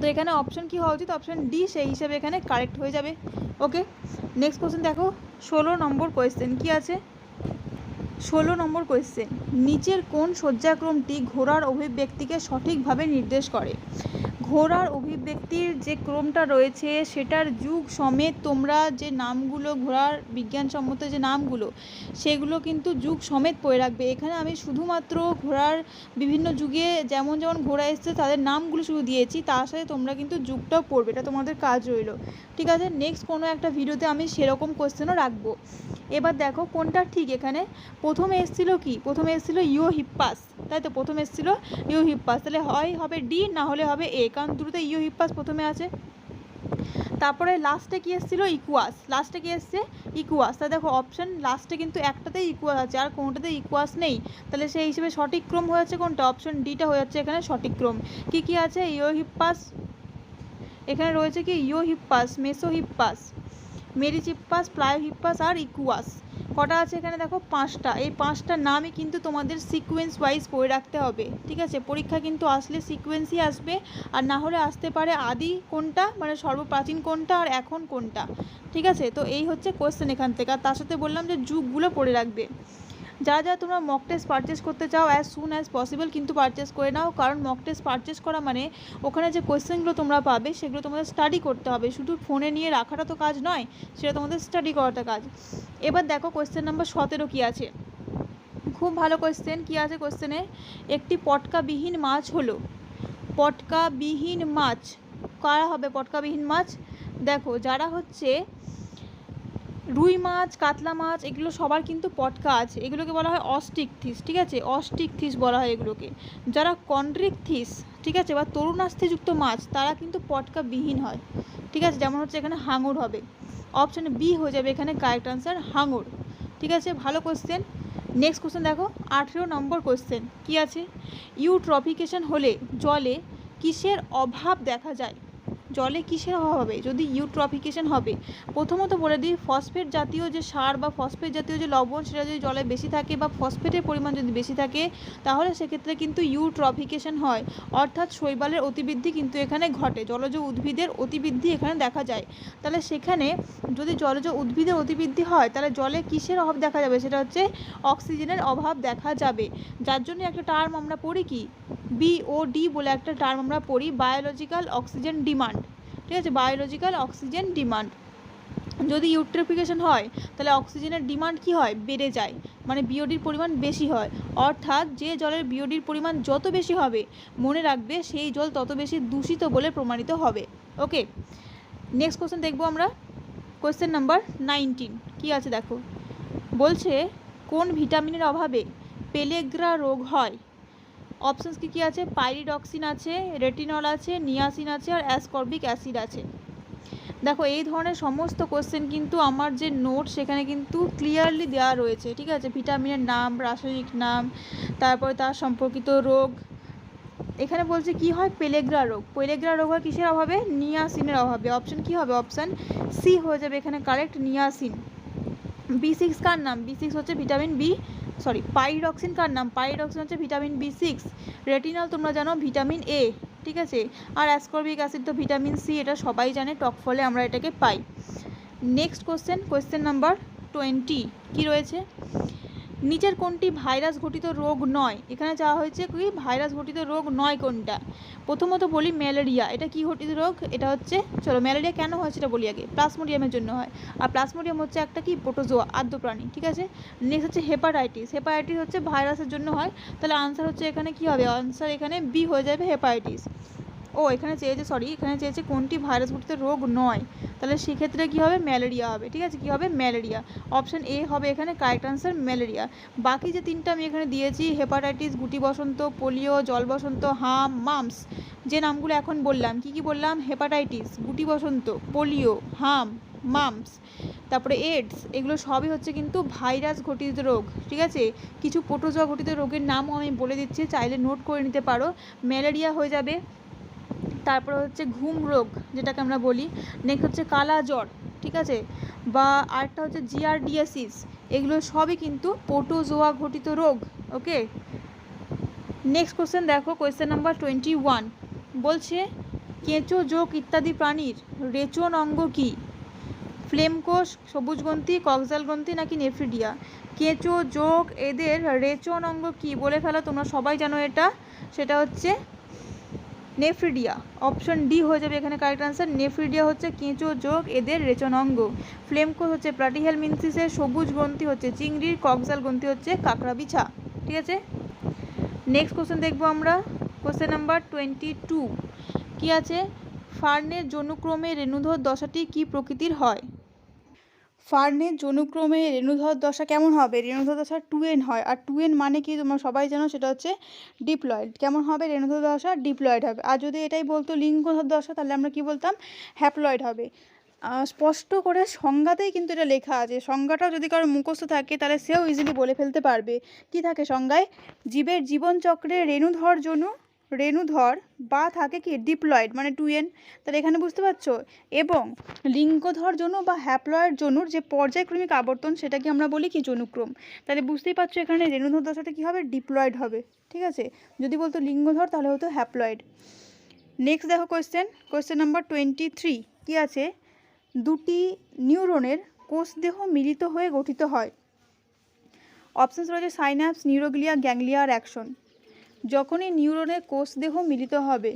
তো এখানে অপশন কী হওয়া উচিত? অপশন ডি সেই হিসেবে এখানে কারেক্ট হয়ে যাবে। ওকে, নেক্সট কোশ্চেন দেখো, 16 নম্বর কোয়েশ্চেন কী আছে? 16 নম্বর কোয়েশ্চেন, নিচের কোন সজ্জাক্রমটি ঘোড়ার অভিব্যক্তিকে সঠিকভাবে নির্দেশ করে? ঘোড়ার অভিব্যক্তির যে ক্রমটা রয়েছে সেটার যুগ সমেত তোমরা যে নামগুলো, ঘোড়ার বিজ্ঞানসম্মত যে নামগুলো সেগুলো কিন্তু যুগ সমেত পড়ে রাখবে। এখানে আমি শুধুমাত্র ঘোড়ার বিভিন্ন যুগে যেমন যেমন ঘোড়া এসছে তাদের নামগুলো শুধু দিয়েছি, তার সাথে তোমরা কিন্তু যুগটাও পড়বে, এটা তোমাদের কাজ রইল। ঠিক আছে, নেক্সট কোনো একটা ভিডিওতে আমি সেরকম কোশ্চেনও রাখবো। এবার দেখো কোনটা ঠিক। এখানে প্রথমে এসেছিলো কি? প্রথমে এসেছিলো ইওহিপ্পাস, তাই তো? প্রথমে এসেছিলো ইওহিপ্পাস, তাহলে হয় হবে ডি, না হলে হবে এ, কারণ দুটোতে ইওহিপ্পাস প্রথমে আছে। তারপরে লাস্টে কি এসেছিলো? ইকুয়াস। লাস্টে কি এসছে? ইকুয়াস। তা দেখো অপশান লাস্টে কিন্তু একটাতেই ইকুয়াস আছে আর কোনোটাতে ইকুয়াস নেই, তাহলে সেই হিসেবে সঠিক ক্রম হয়ে যাচ্ছে কোনটা? অপশন ডিটা হয়ে যাচ্ছে এখানে সঠিক ক্রম। কী কী আছে? ইওহিপ্পাস, এখানে রয়েছে কি ইওহিপ্পাস, মেসোহিপ্পাস, মেরিচিপ্পাস, প্লায়োহিপ্পাস আর ইকুয়াস। কটা আছে এখানে? দেখো 5টা। এই 5টা নামই কিন্তু তোমাদের সিকোয়েন্স ওয়াইজ পড়ে রাখতে হবে। ঠিক আছে, পরীক্ষা কিন্তু আসলে সিকোয়েন্সই আসবে, আর না হলে আসতে পারে আদি কোনটা, মানে সর্বপ্রাচীন কোনটা আর এখন কোনটা। ঠিক আছে, তো এই হচ্ছে কোয়েশ্চেন এখান থেকে। আর তার সাথে বললাম যে যুগগুলো পড়ে রাখবে। যা যা তোমরা মক টেস্ট পারচেস করতে চাও অ্যাজ সুন অ্যাজ পসিবল কিন্তু পারচেস করে নাও, কারণ মক টেস্ট পারচেস করা মানে ওখানে যে কোয়েশ্চেনগুলো তোমরা পাবে সেগুলো তোমাদের স্টাডি করতে হবে, শুধু ফোনে নিয়ে রাখাটা তো কাজ নয়, সেটা তোমাদের স্টাডি করাটা কাজ। এবার দেখো কোয়েশ্চেন নাম্বার 17 কী আছে, খুব ভালো কোয়েশ্চেন। কী আছে কোয়েশ্চেনে, একটি পটকাবিহীন মাছ হলো, পটকাবিহীন মাছ কারা হবে পটকাবিহীন মাছ? দেখো যারা হচ্ছে রুই মাছ, কাতলা মাছ, এগুলো সবার কিন্তু পটকা আছে, এগুলোকে বলা হয় অস্টিকথিস, ঠিক আছে, অস্টিকথিস বলা হয় এগুলোকে। যারা কন্ড্রিকথিস, ঠিক আছে, বা তরুণাস্থিযুক্ত মাছ তারা কিন্তু পটকাবিহীন হয়, ঠিক আছে, যেমন হচ্ছে এখানে হাঙর হবে, অপশান বি হয়ে যাবে এখানে কারেক্ট আনসার হাঙর, ঠিক আছে, ভালো কোয়েশ্চেন। নেক্সট কোয়েশ্চেন দেখো 18 নম্বর কোয়েশ্চেন কী আছে, ইউট্রফিকেশন হলে জলে কিসের অভাব দেখা যায়? জলে কিসের অভাব হবে যদি ইউট্রফিকেশন হবে? প্রথমত বলে দিই, ফসফেট জাতীয় যে সার বা ফসফেট জাতীয় যে লবণ সেটা যদি জলে বেশি থাকে বা ফসফেটের পরিমাণ যদি বেশি থাকে তাহলে সেক্ষেত্রে কিন্তু ইউট্রফিকেশন হয়, অর্থাৎ শৈবালের অতিবৃদ্ধি কিন্তু এখানে ঘটে, জলজ উদ্ভিদের অতিবৃদ্ধি এখানে দেখা যায়। তাহলে সেখানে যদি জলজ উদ্ভিদের অতিবৃদ্ধি হয় তাহলে জলে কিসের অভাব দেখা যাবে? সেটা হচ্ছে অক্সিজেনের অভাব দেখা যাবে, যার জন্য একটা টার্ম আমরা পড়ি কি BOD বলে একটা টার্ম আমরা পড়ি, বায়োলজিক্যাল অক্সিজেন ডিমান্ড, ঠিক আছে, বায়োলজিক্যাল অক্সিজেন ডিমান্ড। যদি ইউট্রফিকেশন হয় তাহলে অক্সিজেনের ডিমান্ড কি হয়? বেড়ে যায়, মানে বিওডির পরিমাণ বেশি হয়, অর্থাৎ যে জলের বিওডির পরিমাণ যত বেশি হবে মনে রাখবে সেই জল তত বেশি দূষিত বলে প্রমাণিত হবে। ওকে, নেক্সট কোশ্চেন দেখবো আমরা, কোশ্চেন নাম্বার 19 কী আছে দেখো, বলছে কোন ভিটামিনের অভাবে পেলেগ্রা রোগ হয়? অপশানস কী কী আছে? পাইরিডক্সিন আছে, রেটিনল আছে, নিয়াসিন আছে আর অ্যাসকর্বিক অ্যাসিড আছে। দেখো এই ধরনের সমস্ত কোশ্চেন কিন্তু আমার যে নোট সেখানে কিন্তু ক্লিয়ারলি দেওয়া রয়েছে, ঠিক আছে, ভিটামিনের নাম, রাসায়নিক নাম, তারপরে তার সম্পর্কিত রোগ। এখানে বলছে কি হয়? পেলেগ্রা রোগ। পেলেগ্রা রোগ হয় কিসের অভাবে? নিয়াসিনের অভাবে। অপশান কি হবে? অপশান সি হয়ে যাবে এখানে কারেক্ট, নিয়াসিন। B6 কার নাম? B6 হচ্ছে ভিটামিন পাইরিডক্সিন কার নাম? পাইরিডক্সিন হচ্ছে ভিটামিন B6। রেটিনল তোমরা জানো ভিটামিন A, ঠিক আছে, আর অ্যাসকর্বিক অ্যাসিড তো ভিটামিন সি, এটা সবাই জানে, টক ফলে আমরা এটাকে পাই। নেক্সট কোয়েশ্চেন নাম্বার 20 কি রয়েছে, নিচের কোনটি ভাইরাস ঘটিত রোগ নয়? এখানে চাওয়া হয়েছে কি ভাইরাস ঘটিত রোগ নয় কোনটা। প্রথমত বলি ম্যালেরিয়া, এটা কি ঘটিত রোগ? এটা হচ্ছে, চলো ম্যালেরিয়া কেন হয় সেটা বলি আগে, প্লাজমোডিয়ামের জন্য হয়, আর প্লাজমোডিয়াম হচ্ছে একটা কি প্রোটোজোয়া, আদ্য প্রাণী, ঠিক আছে। নেক্সট হচ্ছে হেপাটাইটিস, হেপাটাইটিস হচ্ছে ভাইরাসের জন্য হয়, তাহলে আনসার হচ্ছে এখানে কি হবে? আনসার এখানে বি হয়ে যাবে হেপাটাইটিস। এখানে চেয়েছে কোনটি ভাইরাস ঘটিত রোগ নয়, তাহলে সেক্ষেত্রে কী হবে? ম্যালেরিয়া হবে, ঠিক আছে, কী হবে? ম্যালেরিয়া। অপশান এ হবে এখানে কারেক্ট আনসার, ম্যালেরিয়া। বাকি যে তিনটা আমি এখানে দিয়েছি, হেপাটাইটিস, গুটি বসন্ত, পোলিও, জল বসন্ত, হাম, মাম্পস, যে নামগুলো এখন বললাম, কি বললাম? হেপাটাইটিস, গুটি বসন্ত, পোলিও, হাম, মাম্পস, তারপরে এইডস, এগুলো সবই হচ্ছে কিন্তু ভাইরাস ঘটিত রোগ, ঠিক আছে। কিছু প্রোটোজোয়া ঘটিত রোগের নামও আমি বলে দিচ্ছি, চাইলে নোট করে নিতে পারো। ম্যালেরিয়া হয়ে যাবে, তারপরে হচ্ছে ঘুম রোগ যেটাকে আমরা বলি, নেক্সট হচ্ছে কালা জ্বর, ঠিক আছে, বা আরেকটা হচ্ছে জিয়ারডিয়াসিস, এগুলো সবই কিন্তু প্রোটোজোয়া ঘটিত রোগ। ওকে, নেক্সট কোশ্চেন দেখো, কোয়েশ্চেন নাম্বার 21 বলছে কেঁচো, জোঁক ইত্যাদি প্রাণীর রেচন অঙ্গ কী? ফ্লেম কোষ, সবুজ গ্রন্থি, কক্সাল গ্রন্থি নাকি নেফ্রিডিয়া? কেঁচো, জোঁক এদের রেচন অঙ্গ কী? বলে ফেলো, তোমরা সবাই জানো এটা, সেটা হচ্ছে নেফ্রিডিয়া। অপশন ডি হয়ে যাবে এখানে কারেক্ট আনসার, নেফ্রিডিয়া হচ্ছে কেঁচো, জোঁক এদের রেচন অঙ্গ। ফ্লেম কোষ হচ্ছে প্লাটিহেলমিনথিসের, সবুজ গ্রন্থি হচ্ছে চিংড়ির, কক্সাল গ্রন্থি হচ্ছে কাঁকড়া বিছা, ঠিক আছে। নেক্সট কোশ্চেন দেখবো আমরা, কোশ্চেন নাম্বার 22 কি আছে, ফার্নের যৌনক্রমে রেণুধর দশাটি কি প্রকৃতির হয়? ফার্নের যৌনক্রমে রেণুধর দশা কেমন হবে? রেণুধর দশা 2n হয়, আর 2n মানে কি তোমরা সবাই জানো, সেটা হচ্ছে ডিপ্লয়েড। কেমন হবে রেণুধর দশা? ডিপ্লয়েড হবে। আর যদি এটাই বলতো লিঙ্গধর দশা তাহলে আমরা কি বলতাম? হ্যাপ্লয়েড হবে। স্পষ্ট করে সংজ্ঞাতেই কিন্তু এটা লেখা আছে, সংজ্ঞাটাও যদি কারোর মুখস্থ থাকে তাহলে সেও ইজিলি বলে ফেলতে পারবে। কি থাকে সংজ্ঞায়? জীবের জীবনচক্রে রেণুধর বা থাকে কি ডিপ্লয়েড মানে 2n, তাহলে এখানে বুঝতে পারছো। এবং লিঙ্গধর যৌন বা হ্যাপ্লয়েড যৌনুর যে পর্যায়ক্রমিক আবর্তন সেটাকে আমরা বলি কি? যৌনুক্রম। তাহলে বুঝতেই পারছো এখানে রেণুধর দশাটা কী হবে? ডিপ্লয়েড হবে, ঠিক আছে। যদি বলতো লিঙ্গধর তাহলে হতো হ্যাপ্লয়েড। নেক্সট দেখো কোয়েশ্চেন নাম্বার 23 কি আছে, দুটি নিউরনের কোষদেহ মিলিত হয়ে গঠিত হয়। অপশানস রয়েছে সাইন্যাপস, নিউরোগ্লিয়া, গ্যাংলিয়া আর অ্যাকশন। যখনই নিউরনের কোষ দেহ মিলিত হবে,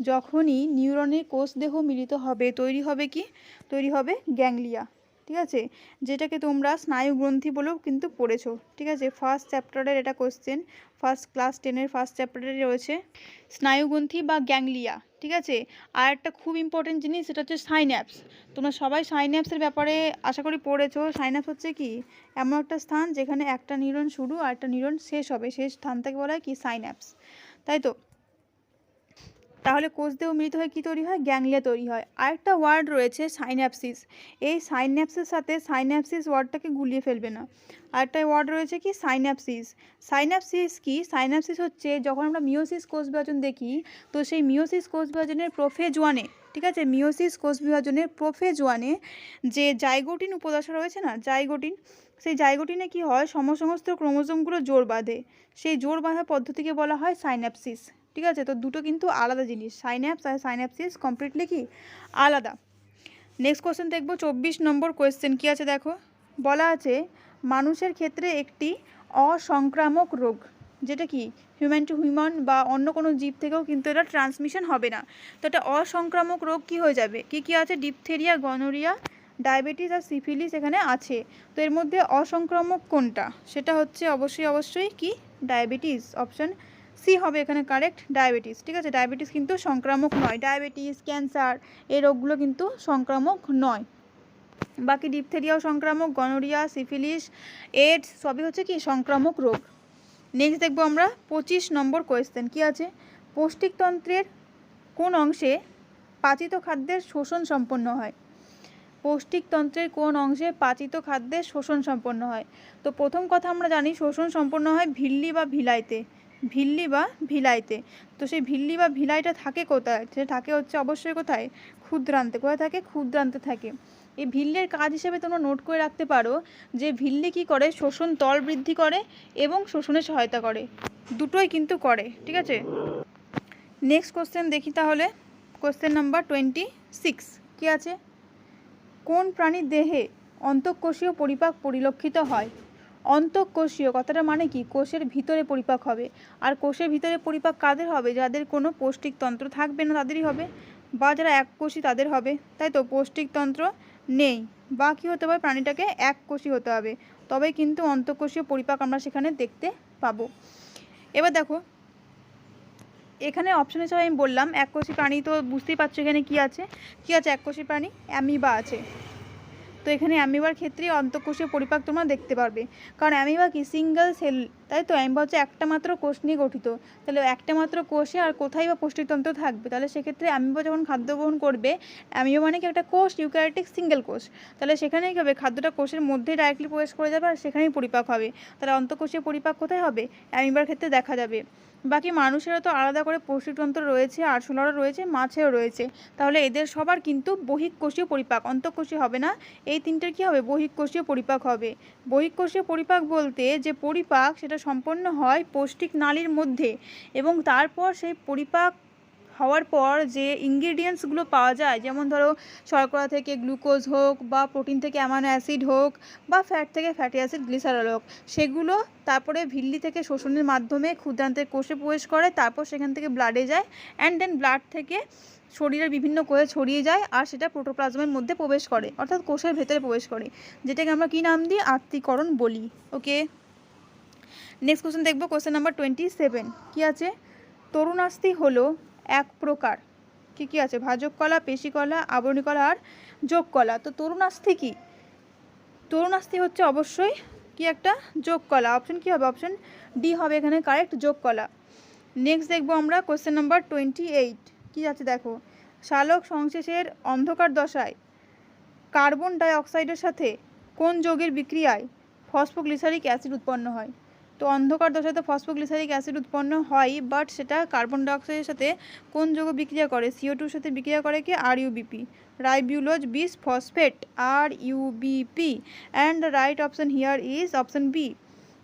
যখনই নিউরনের কোষ দেহ মিলিত হবে তৈরি হবে কি? তৈরি হবে গ্যাংলিয়া, ঠিক আছে, যেটাকে তোমরা স্নায়ুগ্রন্থি বলেও কিন্তু পড়েছো, ঠিক আছে। ফার্স্ট চ্যাপ্টারের এটা কোশ্চেন, ফার্স্ট ক্লাস 10-এর ফার্স্ট চ্যাপ্টারে রয়েছে স্নায়ুগ্রন্থি বা গ্যাংলিয়া, ঠিক আছে। আর একটা খুব ইম্পর্টেন্ট জিনিস, সেটা হচ্ছে সাইন্যাপস। তোমরা সবাই সাইন্যাপসের ব্যাপারে আশা করি পড়েছো। সাইন্যাপস হচ্ছে কি? এমন একটা স্থান যেখানে একটা নিউরন শুরু আর একটা নিউরন শেষ হবে, সেই স্থানটাকে বলা হয় কি? সাইন্যাপস, তাই তো। তাহলে কোষ দেহ মিলিত হয়ে কী তৈরি হয়? গ্যাংলিয়া তৈরি হয়। আরেকটা ওয়ার্ড রয়েছে সাইন্যাপসিস। এই সাইন্যাপসের সাথে সাইন্যাপসিস ওয়ার্ডটাকে গুলিয়ে ফেলবে না। আরেকটা ওয়ার্ড রয়েছে কি? সাইন্যাপসিস। সাইন্যাপসিস কি? সাইন্যাপসিস হচ্ছে যখন আমরা মিওসিস কোষ বিভাজন দেখি, তো সেই মিওসিস কোষ বিভাজনের প্রোফেজ ওয়ানে, ঠিক আছে, মিওসিস কোষ বিভাজনের প্রোফেজ ওয়ানে যে জাইগোটিন উপদশা রয়েছে না, জাইগোটিন, সেই জাইগোটিনে কি হয়? সমস্ত ক্রোমোজোমগুলো জোড় বাঁধে। সেই জোড় বাঁধা পদ্ধতিকে বলা হয় সাইন্যাপসিস, ঠিক আছে। তো দুটো কিন্তু আলাদা জিনিস, সাইন্যাপস আর সাইন্যাপসিস কমপ্লিটলি কি? আলাদা। নেক্সট কোশ্চেন দেখবো 24 নম্বর কোয়েশ্চেন কী আছে দেখো। বলা আছে মানুষের ক্ষেত্রে একটি অসংক্রামক রোগ, যেটা কি হিউম্যান টু হিউম্যান বা অন্য কোনো জীব থেকেও কিন্তু এটা ট্রান্সমিশন হবে না। তো এটা অসংক্রামক রোগ কি হয়ে যাবে? কি কি আছে? ডিপথেরিয়া, গনোরিয়া, ডায়াবেটিস আর সিফিলিস এখানে আছে। তো এর মধ্যে অসংক্রামক কোনটা? সেটা হচ্ছে অবশ্যই কি? ডায়াবেটিস। অপশান সি হবে এখানে কারেক্ট, ডায়াবেটিস, ঠিক আছে। ডায়াবেটিস কিন্তু সংক্রামক নয়, ডায়াবেটিস, ক্যান্সার এই রোগগুলো কিন্তু সংক্রামক নয়। বাকি ডিপথেরিয়াও সংক্রামক, গনোরিয়া, সিফিলিস, এইডস সবই হচ্ছে কি? সংক্রামক রোগ। নেক্সট দেখবো আমরা 25 নম্বর কোয়েশ্চেন কী আছে। পৌষ্টিকতন্ত্রের কোন অংশে পাচিত খাদ্যের শোষণ সম্পন্ন হয়? পৌষ্টিকতন্ত্রের কোন অংশে পাচিত খাদ্যের শোষণ সম্পন্ন হয়? তো প্রথম কথা আমরা জানি শোষণ সম্পন্ন হয় ভিল্লি বা ভিলাইতে, ভিল্লি বা ভিলাইতে। তো সেই ভিল্লি বা ভিলাইটা থাকে কোথায়? সে থাকে হচ্ছে অবশ্যই কোথায়? ক্ষুদ্রান্তে। কোথায় থাকে? ক্ষুদ্রান্তে থাকে। এই ভিল্লের কাজ হিসেবে তোমরা নোট করে রাখতে পারো যে ভিল্লি কী করে? শোষণ তল বৃদ্ধি করে এবং শোষণে সহায়তা করে, দুটোই কিন্তু করে, ঠিক আছে। নেক্সট কোশ্চেন দেখি তাহলে, কোশ্চেন নাম্বার 26 কী আছে। কোন প্রাণীর দেহে অন্তঃকোষীয় পরিপাক পরিলক্ষিত হয়? অন্তঃকোষীয় কথাটা মানে কি? কোষের ভিতরে পরিপাক হবে। আর কোষের ভিতরে পরিপাক কাদের হবে? যাদের কোনো পৌষ্টিকতন্ত্র থাকবে না তাদেরই হবে, বা যারা এককোষী তাদের হবে, তাই তো। পৌষ্টিকতন্ত্র নেই বা কী হতে হবে? প্রাণীটাকে এককোষী হতে হবে, তবেই কিন্তু অন্তঃকোষীয় পরিপাক আমরা সেখানে দেখতে পাবো। এবার দেখো এখানে অপশন হিসাবে আমি বললাম এককোষী প্রাণী, তো বুঝতেই পারছো এখানে কি আছে। কি আছে এককোষী প্রাণী? অ্যামিবা আছে। তো এখানে অ্যামিবার ক্ষেত্রে অন্তঃকোষীয় পরিপাক তোমরা দেখতে পারবে, কারণ অ্যামিবা কি? সিঙ্গেল সেল, তাই তো। অ্যামিবা হচ্ছে একটা মাত্র কোষ নিয়ে গঠিত। তাহলে একটা মাত্র কোষে আর কোথায় বা পৌষ্টিকতন্ত্র থাকবে? তাহলে সেক্ষেত্রে অ্যামিবা যখন খাদ্য গ্রহণ করবে, অ্যামিবা মানে কি? একটা কোষ, ইউক্যারিওটিক সিঙ্গেল কোষ। তাহলে সেখানে কী হবে? খাদ্যটা কোষের মধ্যেই ডাইরেক্টলি প্রবেশ করে যাবে আর সেখানেই পরিপাক হবে। তাহলে অন্তঃকোষীয় পরিপাক কোথায় হবে? অ্যামিবার ক্ষেত্রে দেখা যাবে। বাকি মানুষেরও তো আলাদা করে পৌষ্টিকতন্ত্র রয়েছে, আরশোলারও রয়েছে, মাছেরও রয়েছে। তাহলে এদের সবার কিন্তু বহিঃকোষীয় পরিপাক, অন্তঃকোষীয় হবে না। এই তিনটের কী হবে? বহিঃকোষীয় পরিপাক হবে। বহিঃকোষীয় পরিপাক বলতে যে পরিপাক সেটা সম্পন্ন হয় পৌষ্টিক নালীর মধ্যে, এবং তারপর সেই পরিপাক হওয়ার পর যে ইনগ্রিডিয়েন্টসগুলো পাওয়া যায়, যেমন ধরো শর্করা থেকে গ্লুকোজ হোক, বা প্রোটিন থেকে অ্যামাইনো অ্যাসিড হোক, বা ফ্যাট থেকে ফ্যাটি অ্যাসিড গ্লিসারল হোক, সেগুলো তারপরে ভিল্লি থেকে শোষণের মাধ্যমে ক্ষুদ্রান্তের কোষে প্রবেশ করে, তারপর সেখান থেকে ব্লাডে যায়, অ্যান্ড দেন ব্লাড থেকে শরীরের বিভিন্ন কোষে ছড়িয়ে যায়, আর সেটা প্রোটোপ্লাজমের মধ্যে প্রবেশ করে, অর্থাৎ কোষের ভেতরে প্রবেশ করে, যেটাকে আমরা কী নাম দিই? আত্তীকরণ বলি। ওকে, নেক্সট কোশ্চেন দেখবো, কোশ্চেন নাম্বার 27 কী আছে। তরুণাস্থি হলো এক প্রকার, কী আছে? ভাজক কলা, পেশি কলা, আবরণী কলা আর যোগ কলা। তো তরুণাস্থি কি? তরুণাস্থি হচ্ছে অবশ্যই কি? একটা যোগ কলা। অপশন কী হবে? অপশন ডি হবে এখানে কারেক্ট, যোগ কলা। নেক্সট দেখবো আমরা কোশ্চেন নাম্বার 28 কী আছে দেখো। সালোক সংশ্লেষের অন্ধকার দশায় কার্বন ডাই অক্সাইডের সাথে কোন যৌগের বিক্রিয়ায় ফসফোগ্লিসারিক অ্যাসিড উৎপন্ন হয়? তো অন্ধকার দশায় তো ফসফোগ্লিসারিক অ্যাসিড উৎপন্ন হয়, বাট সেটা কার্বন ডাইঅক্সাইডের সাথে কোন যৌগ বিক্রিয়া করে? CO2-র সাথে বিক্রিয়া করে কি? RUBP, ribulose bis phosphate, RUBP, and the right option here is option B,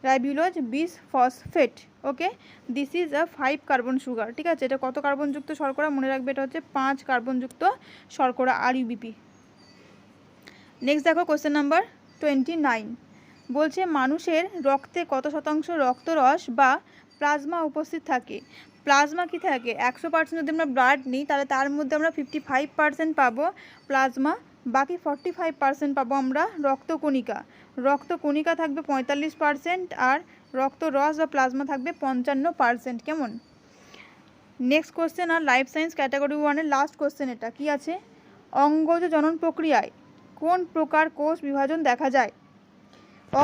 ribulose bis phosphate. Okay, this is a 5 carbon sugar, ঠিক আছে। এটা কত কার্বনযুক্ত শর্করা? মনে রাখবে এটা হচ্ছে 5 কার্বনযুক্ত শর্করা, RUBP। নেক্সট দেখো কোশ্চেন নাম্বার 29। বলছে মানুষের রক্তে কত শতাংশ রক্তরস বা প্লাজমা উপস্থিত থাকে। প্লাজমা কি থাকে, 100% যদি আমরা ব্লাড নিই তাহলে তার মধ্যে আমরা 55% পাবো প্লাজমা, বাকি 45% পাবো আমরা রক্তকণিকা। রক্তকণিকা থাকবে 45% আর রক্তরস বা প্লাজমা থাকবে 55%। কেমন? নেক্সট কোশ্চেন আর লাইফ সায়েন্স ক্যাটাগরি 1-এর লাস্ট কোশ্চেন। এটা কি আছে, অঙ্গজ জনন প্রক্রিয়ায় কোন প্রকার কোষ বিভাজন দেখা যায়?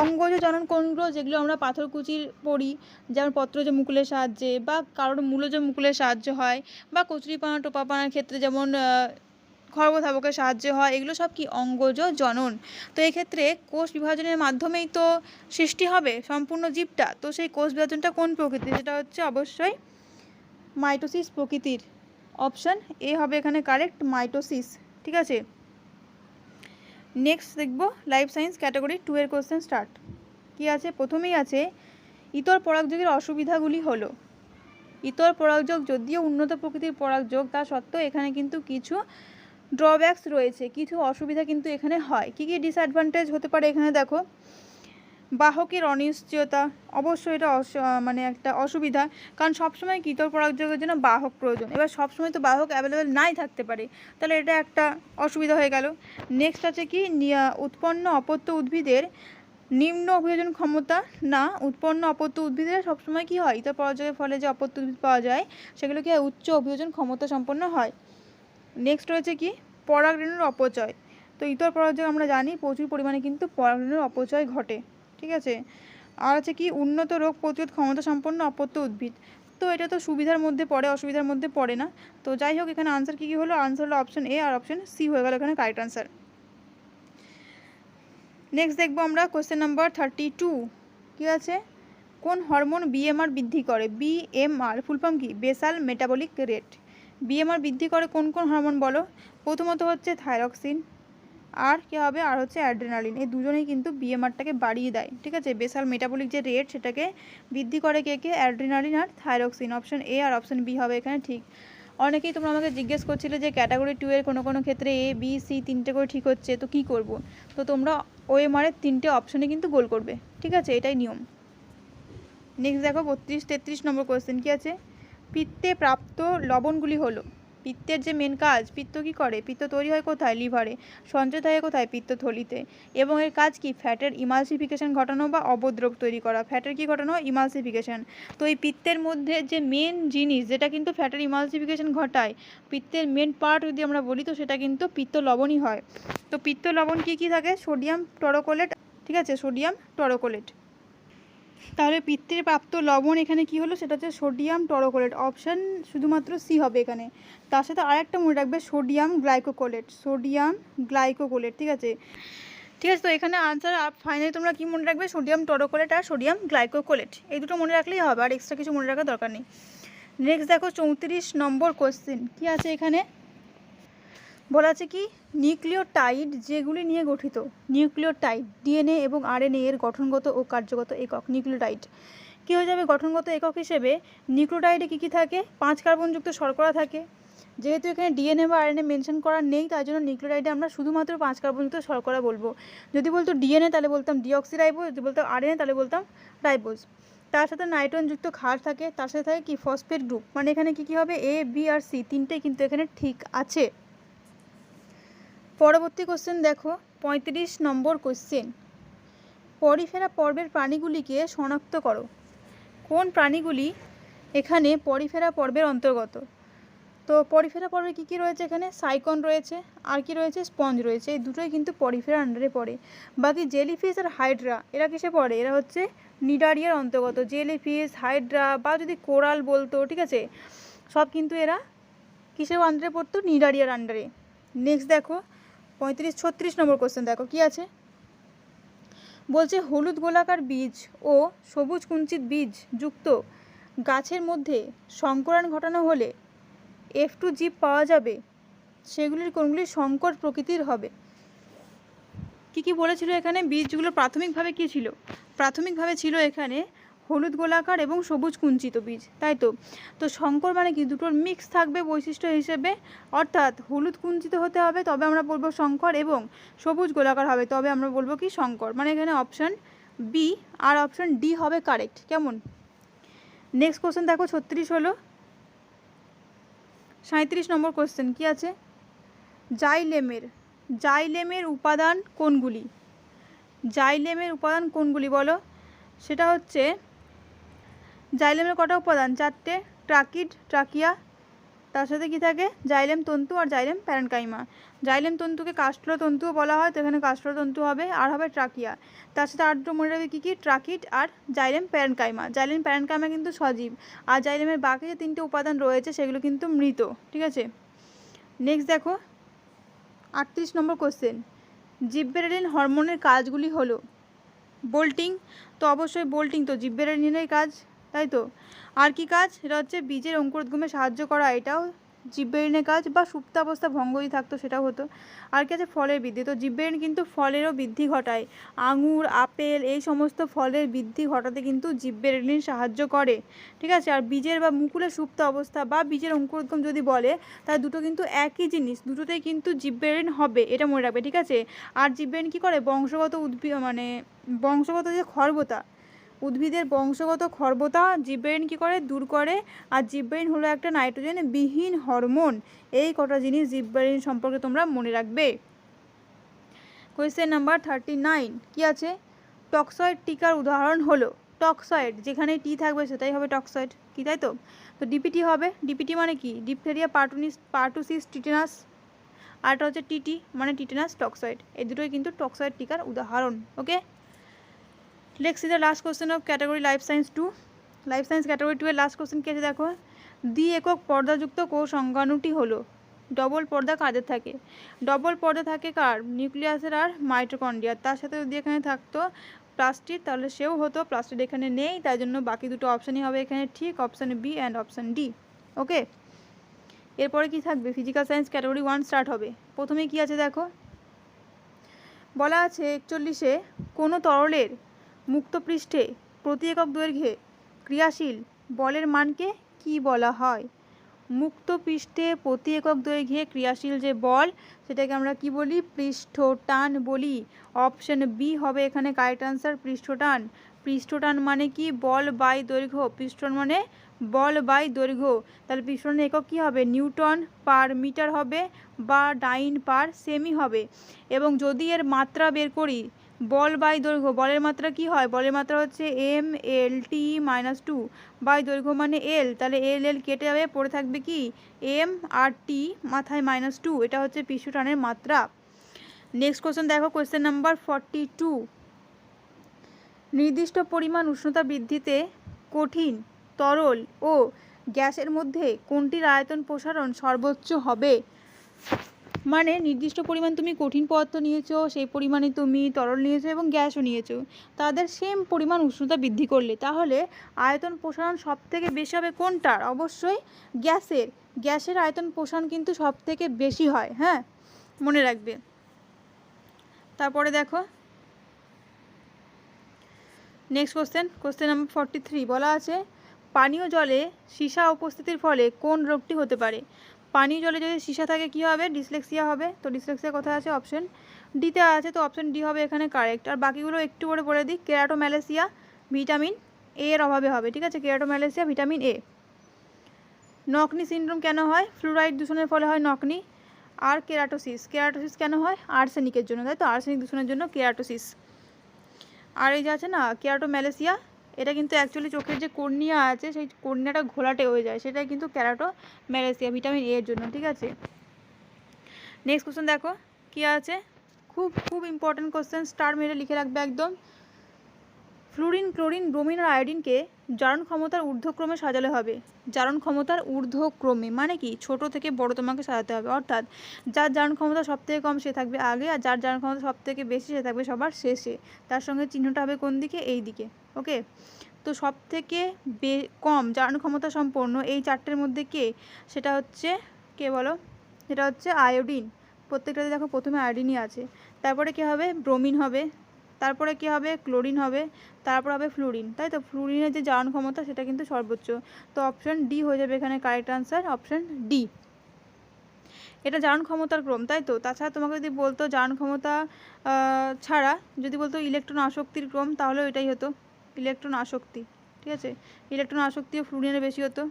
অঙ্গজ জনন কোনগুলো, যেগুলো আমরা পাথরকুচির পড়ি, যেমন পত্রজ মুকুলের সাহায্যে বা কারোর মূলজ মুকুলের সাহায্য হয়, বা কচুরিপানা টোপাপানার ক্ষেত্রে যেমন খর্বধাবকের সাহায্যে হয়, এগুলো সব কি অঙ্গজ জনন। তো এক্ষেত্রে কোষ বিভাজনের মাধ্যমেই তো সৃষ্টি হবে সম্পূর্ণ জীবটা। তো সেই কোষ বিভাজনটা কোন প্রকৃতির? সেটা হচ্ছে অবশ্যই মাইটোসিস প্রকৃতির। অপশান এ হবে এখানে কারেক্ট, মাইটোসিস। ঠিক আছে, নেক্সট দেখব লাইফ সায়েন্স ক্যাটাগরি 2-এর কোশ্চেন স্টার্ট। কি আছে, প্রথমেই আছে ইতর পরাগযোগের অসুবিধাগুলি হলো। ইতর পরাগযোগ যদিও উন্নত প্রকৃতির পরাগযোগ, তা সত্ত্বেও এখানে কিন্তু কিছু ড্রব্যাকস রয়েছে, কিছু অসুবিধা কিন্তু এখানে হয়। কি কি ডিসঅ্যাডভান্টেজ হতে পারে এখানে দেখো, বাহকের অনিশ্চয়তা, অবশ্যই এটা মানে একটা অসুবিধা, কারণ সবসময় ইতর পরাগযোগের জন্য বাহক প্রয়োজন। এবার সবসময় তো বাহক অ্যাভেলেবেল নাই থাকতে পারে, তাহলে এটা একটা অসুবিধা হয়ে গেল। নেক্সট আছে কি, উৎপন্ন অপত্য উদ্ভিদের নিম্ন অভিযোজন ক্ষমতা না, উৎপন্ন অপত্য উদ্ভিদের সবসময় কি হয়, ইতর পরাগযোগের ফলে যে অপত্য উদ্ভিদ পাওয়া যায় সেগুলো কি হয়, উচ্চ অভিযোজন ক্ষমতা সম্পন্ন হয়। নেক্সট রয়েছে কি, পরাগরেণুর অপচয়। তো ইতর পরাগযোগ আমরা জানি প্রচুর পরিমাণে কিন্তু পরাগরেণুর অপচয় ঘটে। ঠিক আছে, আর আছে কি, উন্নত রোগ প্রতিরোধ ক্ষমতা সম্পন্ন অপত্য উদ্ভিদ। তো এটা তো সুবিধার মধ্যে পড়ে, অসুবিধার মধ্যে পড়ে না। তো যাই হোক, এখানে আনসার কী কী হলো, আনসার হলো অপশন এ আর অপশন সি হয়ে গেল এখানে কারেক্ট আনসার। নেক্সট দেখবো আমরা কোশ্চেন নাম্বার 32। কী আছে, কোন হরমোন বিএমআর বৃদ্ধি করে? বিএমআর ফুল ফর্ম কি, বেসাল মেটাবলিক রেট। বিএমআর বৃদ্ধি করে কোন কোন হরমোন বলো? প্রথমত হচ্ছে থাইরক্সিন, আর কী হবে, আর হচ্ছে অ্যাড্রেনালিন। এই দুজনেই কিন্তু বিএমআরটাকে বাড়িয়ে দেয়। ঠিক আছে, বেসাল মেটাবলিক যে রেট সেটাকে বৃদ্ধি করে কে কে, অ্যাড্রেনালিন আর থাইরক্সিন। অপশন এ আর অপশন বি হবে এখানে ঠিক। অনেকেই তোমরা আমাকে জিজ্ঞেস করছিলে যে ক্যাটাগরি 2-এর কোনো ক্ষেত্রে এ বি সি 3টে করে ঠিক হচ্ছে, তো কী করব? তো তোমরা ওএমআরের 3টে অপশনে কিন্তু গোল করবে। ঠিক আছে, এটাই নিয়ম। নেক্সট দেখো 32-33 নম্বর কোয়েশ্চেন। কী আছে, পিত্তে প্রাপ্ত লবণগুলি হলো। পিত্তের যে মেন কাজ, পিত্ত কী করে, পিত্ত তৈরি হয় কোথায়, লিভারে, সঞ্চয় থাকে কোথায়, পিত্তথলিতে, এবং এর কাজ কি, ফ্যাটের ইমালসিফিকেশন ঘটানো বা অবদ্রব তৈরি করা। ফ্যাটের কি ঘটানো, ইমালসিফিকেশন। তো এই পিত্তের মধ্যে যে মেন জিনিস যেটা কিন্তু ফ্যাটের ইমালসিফিকেশন ঘটায়, পিত্তের মেন পার্ট যদি আমরা বলি, তো সেটা কিন্তু পিত্ত লবণই হয়। তো পিত্ত লবণ কী কী থাকে, সোডিয়াম টরোকোলেট। ঠিক আছে, সোডিয়াম টরোকোলেট। তাহলে পিত্তের প্রাপ্ত লবণ এখানে কি হলো, সেটা হচ্ছে সোডিয়াম টরোকোলেট। অপশান শুধুমাত্র সি হবে এখানে। তার সাথে আরেকটা মনে রাখবে, সোডিয়াম গ্লাইকোকোলেট, সোডিয়াম গ্লাইকোকোলেট। ঠিক আছে, ঠিক আছে। তো এখানে আনসার ফাইনালি তোমরা কি মনে রাখবে, সোডিয়াম টরোকোলেট আর সোডিয়াম গ্লাইকোকোলেট, এই দুটো মনে রাখলেই হবে, আর এক্সট্রা কিছু মনে রাখার দরকার নেই। নেক্সট দেখো 34 নম্বর কোশ্চেন। কি আছে এখানে, বলা আছে কি, নিউক্লিওটাইড যেগুলি নিয়ে গঠিত। নিউক্লিওটাইড ডিএনএ এবং আরএনএ এর গঠনগত ও কার্যগত একক। নিউক্লিওটাইড কী হয়ে যাবে, গঠনগত একক হিসেবে নিউক্লিওটাইডে কী কী থাকে, 5 কার্বনযুক্ত শর্করা থাকে। যেহেতু এখানে ডিএনএ বা আরএনএ মেনশন করা নেই, তাই জন্য নিউক্লিওটাইডে আমরা শুধুমাত্র 5 কার্বনযুক্ত শর্করা বলবো। যদি বলতো ডিএনএ তাহলে বলতাম ডিঅক্সিরাইবোজ, যদি বলতাম আরএনএ তাহলে বলতাম রাইবোজ। তার সাথে নাইট্রোজেনযুক্ত ক্ষার থাকে, তার সাথে থাকে কি, ফসফেট গ্রুপ। মানে এখানে কী কী হবে, এ বি আর সি 3টেই কিন্তু এখানে ঠিক আছে। পরবর্তী কোশ্চেন দেখো 35 নম্বর কোশ্চেন। পরিফেরা পর্বের প্রাণীগুলিকে শনাক্ত করো। কোন প্রাণীগুলি এখানে পরিফেরা পর্বের অন্তর্গত? তো পরিফেরা পর্বে কী কী রয়েছে, এখানে সাইকন রয়েছে, আর কি রয়েছে, স্পঞ্জ রয়েছে। এই দুটোই কিন্তু পরিফেরা আন্ডারে পড়ে। বাকি জেলিফিশ আর হাইড্রা এরা কিসে পড়ে, এরা হচ্ছে নিডারিয়ার অন্তর্গত। জেলিফিশ, হাইড্রা বা যদি কোরাল বলতো, ঠিক আছে, সব কিন্তু এরা কিসের আন্ডারে পড়তো, নিডারিয়ার আন্ডারে। নেক্সট দেখো 35-36 নম্বর কোশ্চেন। দেখো কি আছে, বলছে হলুদ গোলাকার বীজ ও সবুজ কুঞ্চিত বীজ যুক্ত গাছের মধ্যে সংকরণ ঘটানো হলে F2 জীব পাওয়া যাবে, সেগুলির কোনগুলি সংকর প্রকৃতির হবে। কি কি বলেছিল এখানে, বীজগুলো প্রাথমিকভাবে কি ছিল, প্রাথমিকভাবে ছিল এখানে হলুদ গোলাকার এবং সবুজ কুঞ্চিত বীজ, তাই তো। তো সংকর মানে কি, দুটোর মিক্স থাকবে বৈশিষ্ট্য হিসেবে, অর্থাৎ হলুদ কুঞ্চিত হতে হবে তবে আমরা বলবো সংকর, এবং সবুজ গোলাকার হবে তবে আমরা বলবো কি সংকর। মানে এখানে অপশান বি আর অপশন ডি হবে কারেক্ট। কেমন? নেক্সট কোশ্চেন দেখো 36 হলো। 37 নম্বর কোশ্চেন কি আছে? জাইলেমের উপাদান কোনগুলি? জাইলেমের উপাদান কোনগুলি বলো? সেটা হচ্ছে জাইলেমের কটা উপাদান? 4টে। ট্রাকিড, ট্রাকিয়া, তার সাথে কি থাকে? জাইলেম তন্তু আর জাইলেম প্যারেনকাইমা। জাইলেম তন্তুকে কাস্ট্রো তন্তুও বলা হয়, তো এখানে কাস্ট্রো তন্তু হবে, আর হবে ট্রাকিয়া। তার সাথে আর দুটো মনে রাখবে কী কী? ট্রাকিড আর জাইলেম প্যারেনকাইমা। জাইলেম প্যারেনকাইমা কিন্তু সজীব, আর জাইলেমের বাকি যে 3টে উপাদান রয়েছে সেগুলো কিন্তু মৃত। ঠিক আছে, নেক্সট দেখো 38 নম্বর কোশ্চেন। জিব্বেরেলিন হরমোনের কাজগুলি হলো বোল্টিং, তো অবশ্যই বোল্টিং তো জিব্বেরেলিনের কাজ, তাই তো। আর কি কাজ? এটা হচ্ছে বীজের অঙ্কুরোদ্গমে সাহায্য করা, এটাও জিব্বেরিনের কাজ, বা সুপ্তাবস্থা ভঙ্গ যদি থাকতো সেটাও হতো। আর কি আছে? ফলের বৃদ্ধি, তো জিব্বেরিন কিন্তু ফলেরও বৃদ্ধি ঘটায়। আঙুর, আপেল এই সমস্ত ফলের বৃদ্ধি ঘটাতে কিন্তু জিব্বেরিন সাহায্য করে। ঠিক আছে, আর বীজের বা মুকুলের সুপ্ত অবস্থা বা বীজের অঙ্কুরোদ্গম যদি বলে, তাহলে দুটো কিন্তু একই জিনিস, দুটোতেই কিন্তু জিব্বেরিন হবে, এটা মনে রাখবে। ঠিক আছে, আর জিব্বেরিন কী করে? বংশগত বংশগত যে খর্বতা, উদ্ভিদের বংশগত খর্বতা জিব্বেরিন কী করে? দূর করে। আর জিব্বেরিন হলো একটা নাইট্রোজেন বিহীন হরমোন। এই কটা জিনিস জিব্বেরিন সম্পর্কে তোমরা মনে রাখবে। কোয়েশ্চেন নাম্বার 39 কি আছে? টক্সয়েড টিকার উদাহরণ হলো। টক্সয়েড, যেখানে টি থাকবে সেটাই হবে টক্সয়েড, কি তাই তো? তো ডিপিটি হবে। ডিপিটি মানে কি? ডিপথেরিয়া পার্টুসিস টিটেনাস, আর এটা হচ্ছে টিটি মানে টিটেনাস টক্সয়েড। এই দুটোই কিন্তু টক্সয়েড টিকার উদাহরণ। Okay, next is the last question of category life science 2। Life science category 2 এর লাস্ট কোশ্চেন কি আছে দেখো? দ্বি একক পর্দাযুক্ত কোষ সংজ্ঞানুটি হলো। ডবল পর্দা কাদের থাকে? ডবল পর্দা থাকে কার? নিউক্লিয়াসের আর মাইটোকন্ড্রিয়ার। তার সাথে যদি এখানে থাকতো প্লাস্টিড তাহলে সেও হতো, প্লাস্টিড এখানে নেই, তাই জন্য বাকি দুটো অপশানই হবে এখানে ঠিক, option B and option D. Okay, এরপরে কি থাকবে? ফিজিক্যাল সায়েন্স ক্যাটাগরি 1 স্টার্ট হবে। প্রথমে কি আছে দেখো? বলা আছে 41-এ কোনো তরলের মুক্ত পৃষ্ঠে প্রতি একক দৈর্ঘ্যে ক্রিয়াশীল বলের মানকে কি বলা হয়? মুক্ত পৃষ্ঠে প্রতি একক দৈর্ঘ্যে ক্রিয়াশীল যে বল সেটাকে আমরা কি বলি? পৃষ্ঠটান বলি। অপশন বি হবে এখানে কারেক্ট আনসার, পৃষ্ঠটান। পৃষ্ঠটান মানে কি? বল বাই দৈর্ঘ্য। পৃষ্ঠটান মানে বল বাই দৈর্ঘ্য। তাহলে পৃষ্ঠটানের একক কী হবে? নিউটন পার মিটার হবে বা ডাইন পার সেমি হবে। এবং যদি এর মাত্রা বের করি বল বাই দৈর্ঘ্য, বলের মাত্রা কি হয়? বলের মাত্রা হচ্ছে m(l(t)-2 বাই দৈর্ঘ্য মানে l, তাহলে l কেটে যাবে, পড়ে থাকবে কি? m আর t মাথায় -2, এটা হচ্ছে পৃষ্ঠটানের মাত্রা। নেক্সট কোশ্চেন দেখো, কোশ্চেন নাম্বার 42। নির্দিষ্ট পরিমাণ উষ্ণতা বৃদ্ধিতে কঠিন, তরল ও গ্যাসের মধ্যে কোনটির আয়তন প্রসারণ সর্বোচ্চ হবে? মানে নির্দিষ্ট পরিমাণ তুমি কঠিন পদার্থ নিয়েছো, সেই পরিমাণে তুমি তরল নিয়েছো এবং গ্যাসও নিয়েছো, তাদের সেম পরিমাণ উষ্ণতা বৃদ্ধি করলে তাহলে আয়তন প্রসারণ সব থেকে বেশি হবে কোনটার? অবশ্যই গ্যাসের। গ্যাসের আয়তন প্রসারণ কিন্তু সব থেকে বেশি হয়, হ্যাঁ মনে রাখবে। তারপরে দেখো নেক্সট কোশ্চেন নাম্বার 43। বলা আছে পানীয় জলে সীসা উপস্থিতির ফলে কোন রোগটি হতে পারে? পানীয় জলে যদি সীসা থাকে কি হবে? ডিসলেক্সিয়া হবে। তো ডিসলেক্সিয়া কোথায় আছে? অপশন ডিতে আছে, তো অপশন ডি হবে এখানে কারেক্ট। আর বাকিগুলো একটু করে বলে দিই, কেরাটোম্যালেসিয়া ভিটামিন এ এর অভাবে হবে। ঠিক আছে, কেরাটোম্যালেসিয়া ভিটামিন এ। নকনি সিনড্রোম কেন হয়? ফ্লুরাইড দূষণের ফলে হয় নকনি। আর কেরাটোসিস কেন হয়? আর্সেনিকের জন্য, তাই তো, আর্সেনিক দূষণের জন্য কেরাটোসিস। আর এই যে আছে না কেরাটোম্যালেসিয়া, এটা কিন্তু অ্যাকচুয়ালি চোখের যে কর্নিয়া আছে সেই কর্নিয়াটা ঘোলাটে হয়ে যায়, সেটাই কিন্তু কেরাটোম্যালেসিয়া ভিটামিন এ এর জন্য। ঠিক আছে, নেক্সট কোশ্চেন দেখো কি আছে, খুব ইম্পর্টেন্ট কোশ্চেন, স্টার মেরে লিখে রাখবে একদম। ফ্লুরিন, ক্লোরিন, ব্রোমিন আর আয়োডিনকে জারণ ক্ষমতার ঊর্ধ্বক্রমে সাজালে হবে। জারণ ক্ষমতার ঊর্ধ্বক্রমে মানে কি? ছোট থেকে বড় তোমাকে সাজাতে হবে, অর্থাৎ যার জারণ ক্ষমতা সব থেকে কম সে থাকবে আগে, আর যার জারণ ক্ষমতা সব থেকে বেশি সে থাকবে সবার শেষে। তার সঙ্গে চিহ্নটা হবে কোন দিকে? এই দিকে। ওকে, তো সব থেকে কম জারণ ক্ষমতা সম্পন্ন এই চারটের মধ্যে কে? সেটা হচ্ছে কে বলো? সেটা হচ্ছে আয়োডিন। প্রত্যেকটাতে দেখো প্রথমে আয়োডিনই আছে, তারপরে কী হবে? ব্রোমিন হবে, তারপরে কী হবে? ক্লোরিন হবে, তারপর হবে ফ্লুরিন, তাই তো। ফ্লুরিনের যে জারণ ক্ষমতা সেটা কিন্তু সর্বোচ্চ, তো অপশন ডি হয়ে যাবে এখানে কারেক্ট আনসার, অপশন ডি। এটা জারণ ক্ষমতার ক্রম, তাই তো। তাছাড়া তোমাকে যদি বলতো জারণ ক্ষমতা ছাড়া যদি বলতো ইলেকট্রন আসক্তির ক্রম, তাহলেও এটাই হতো, ইলেকট্রন আসক্তি, ঠিক আছে। ইলেকট্রন আসক্তিও ফ্লুরিনের বেশি হতো।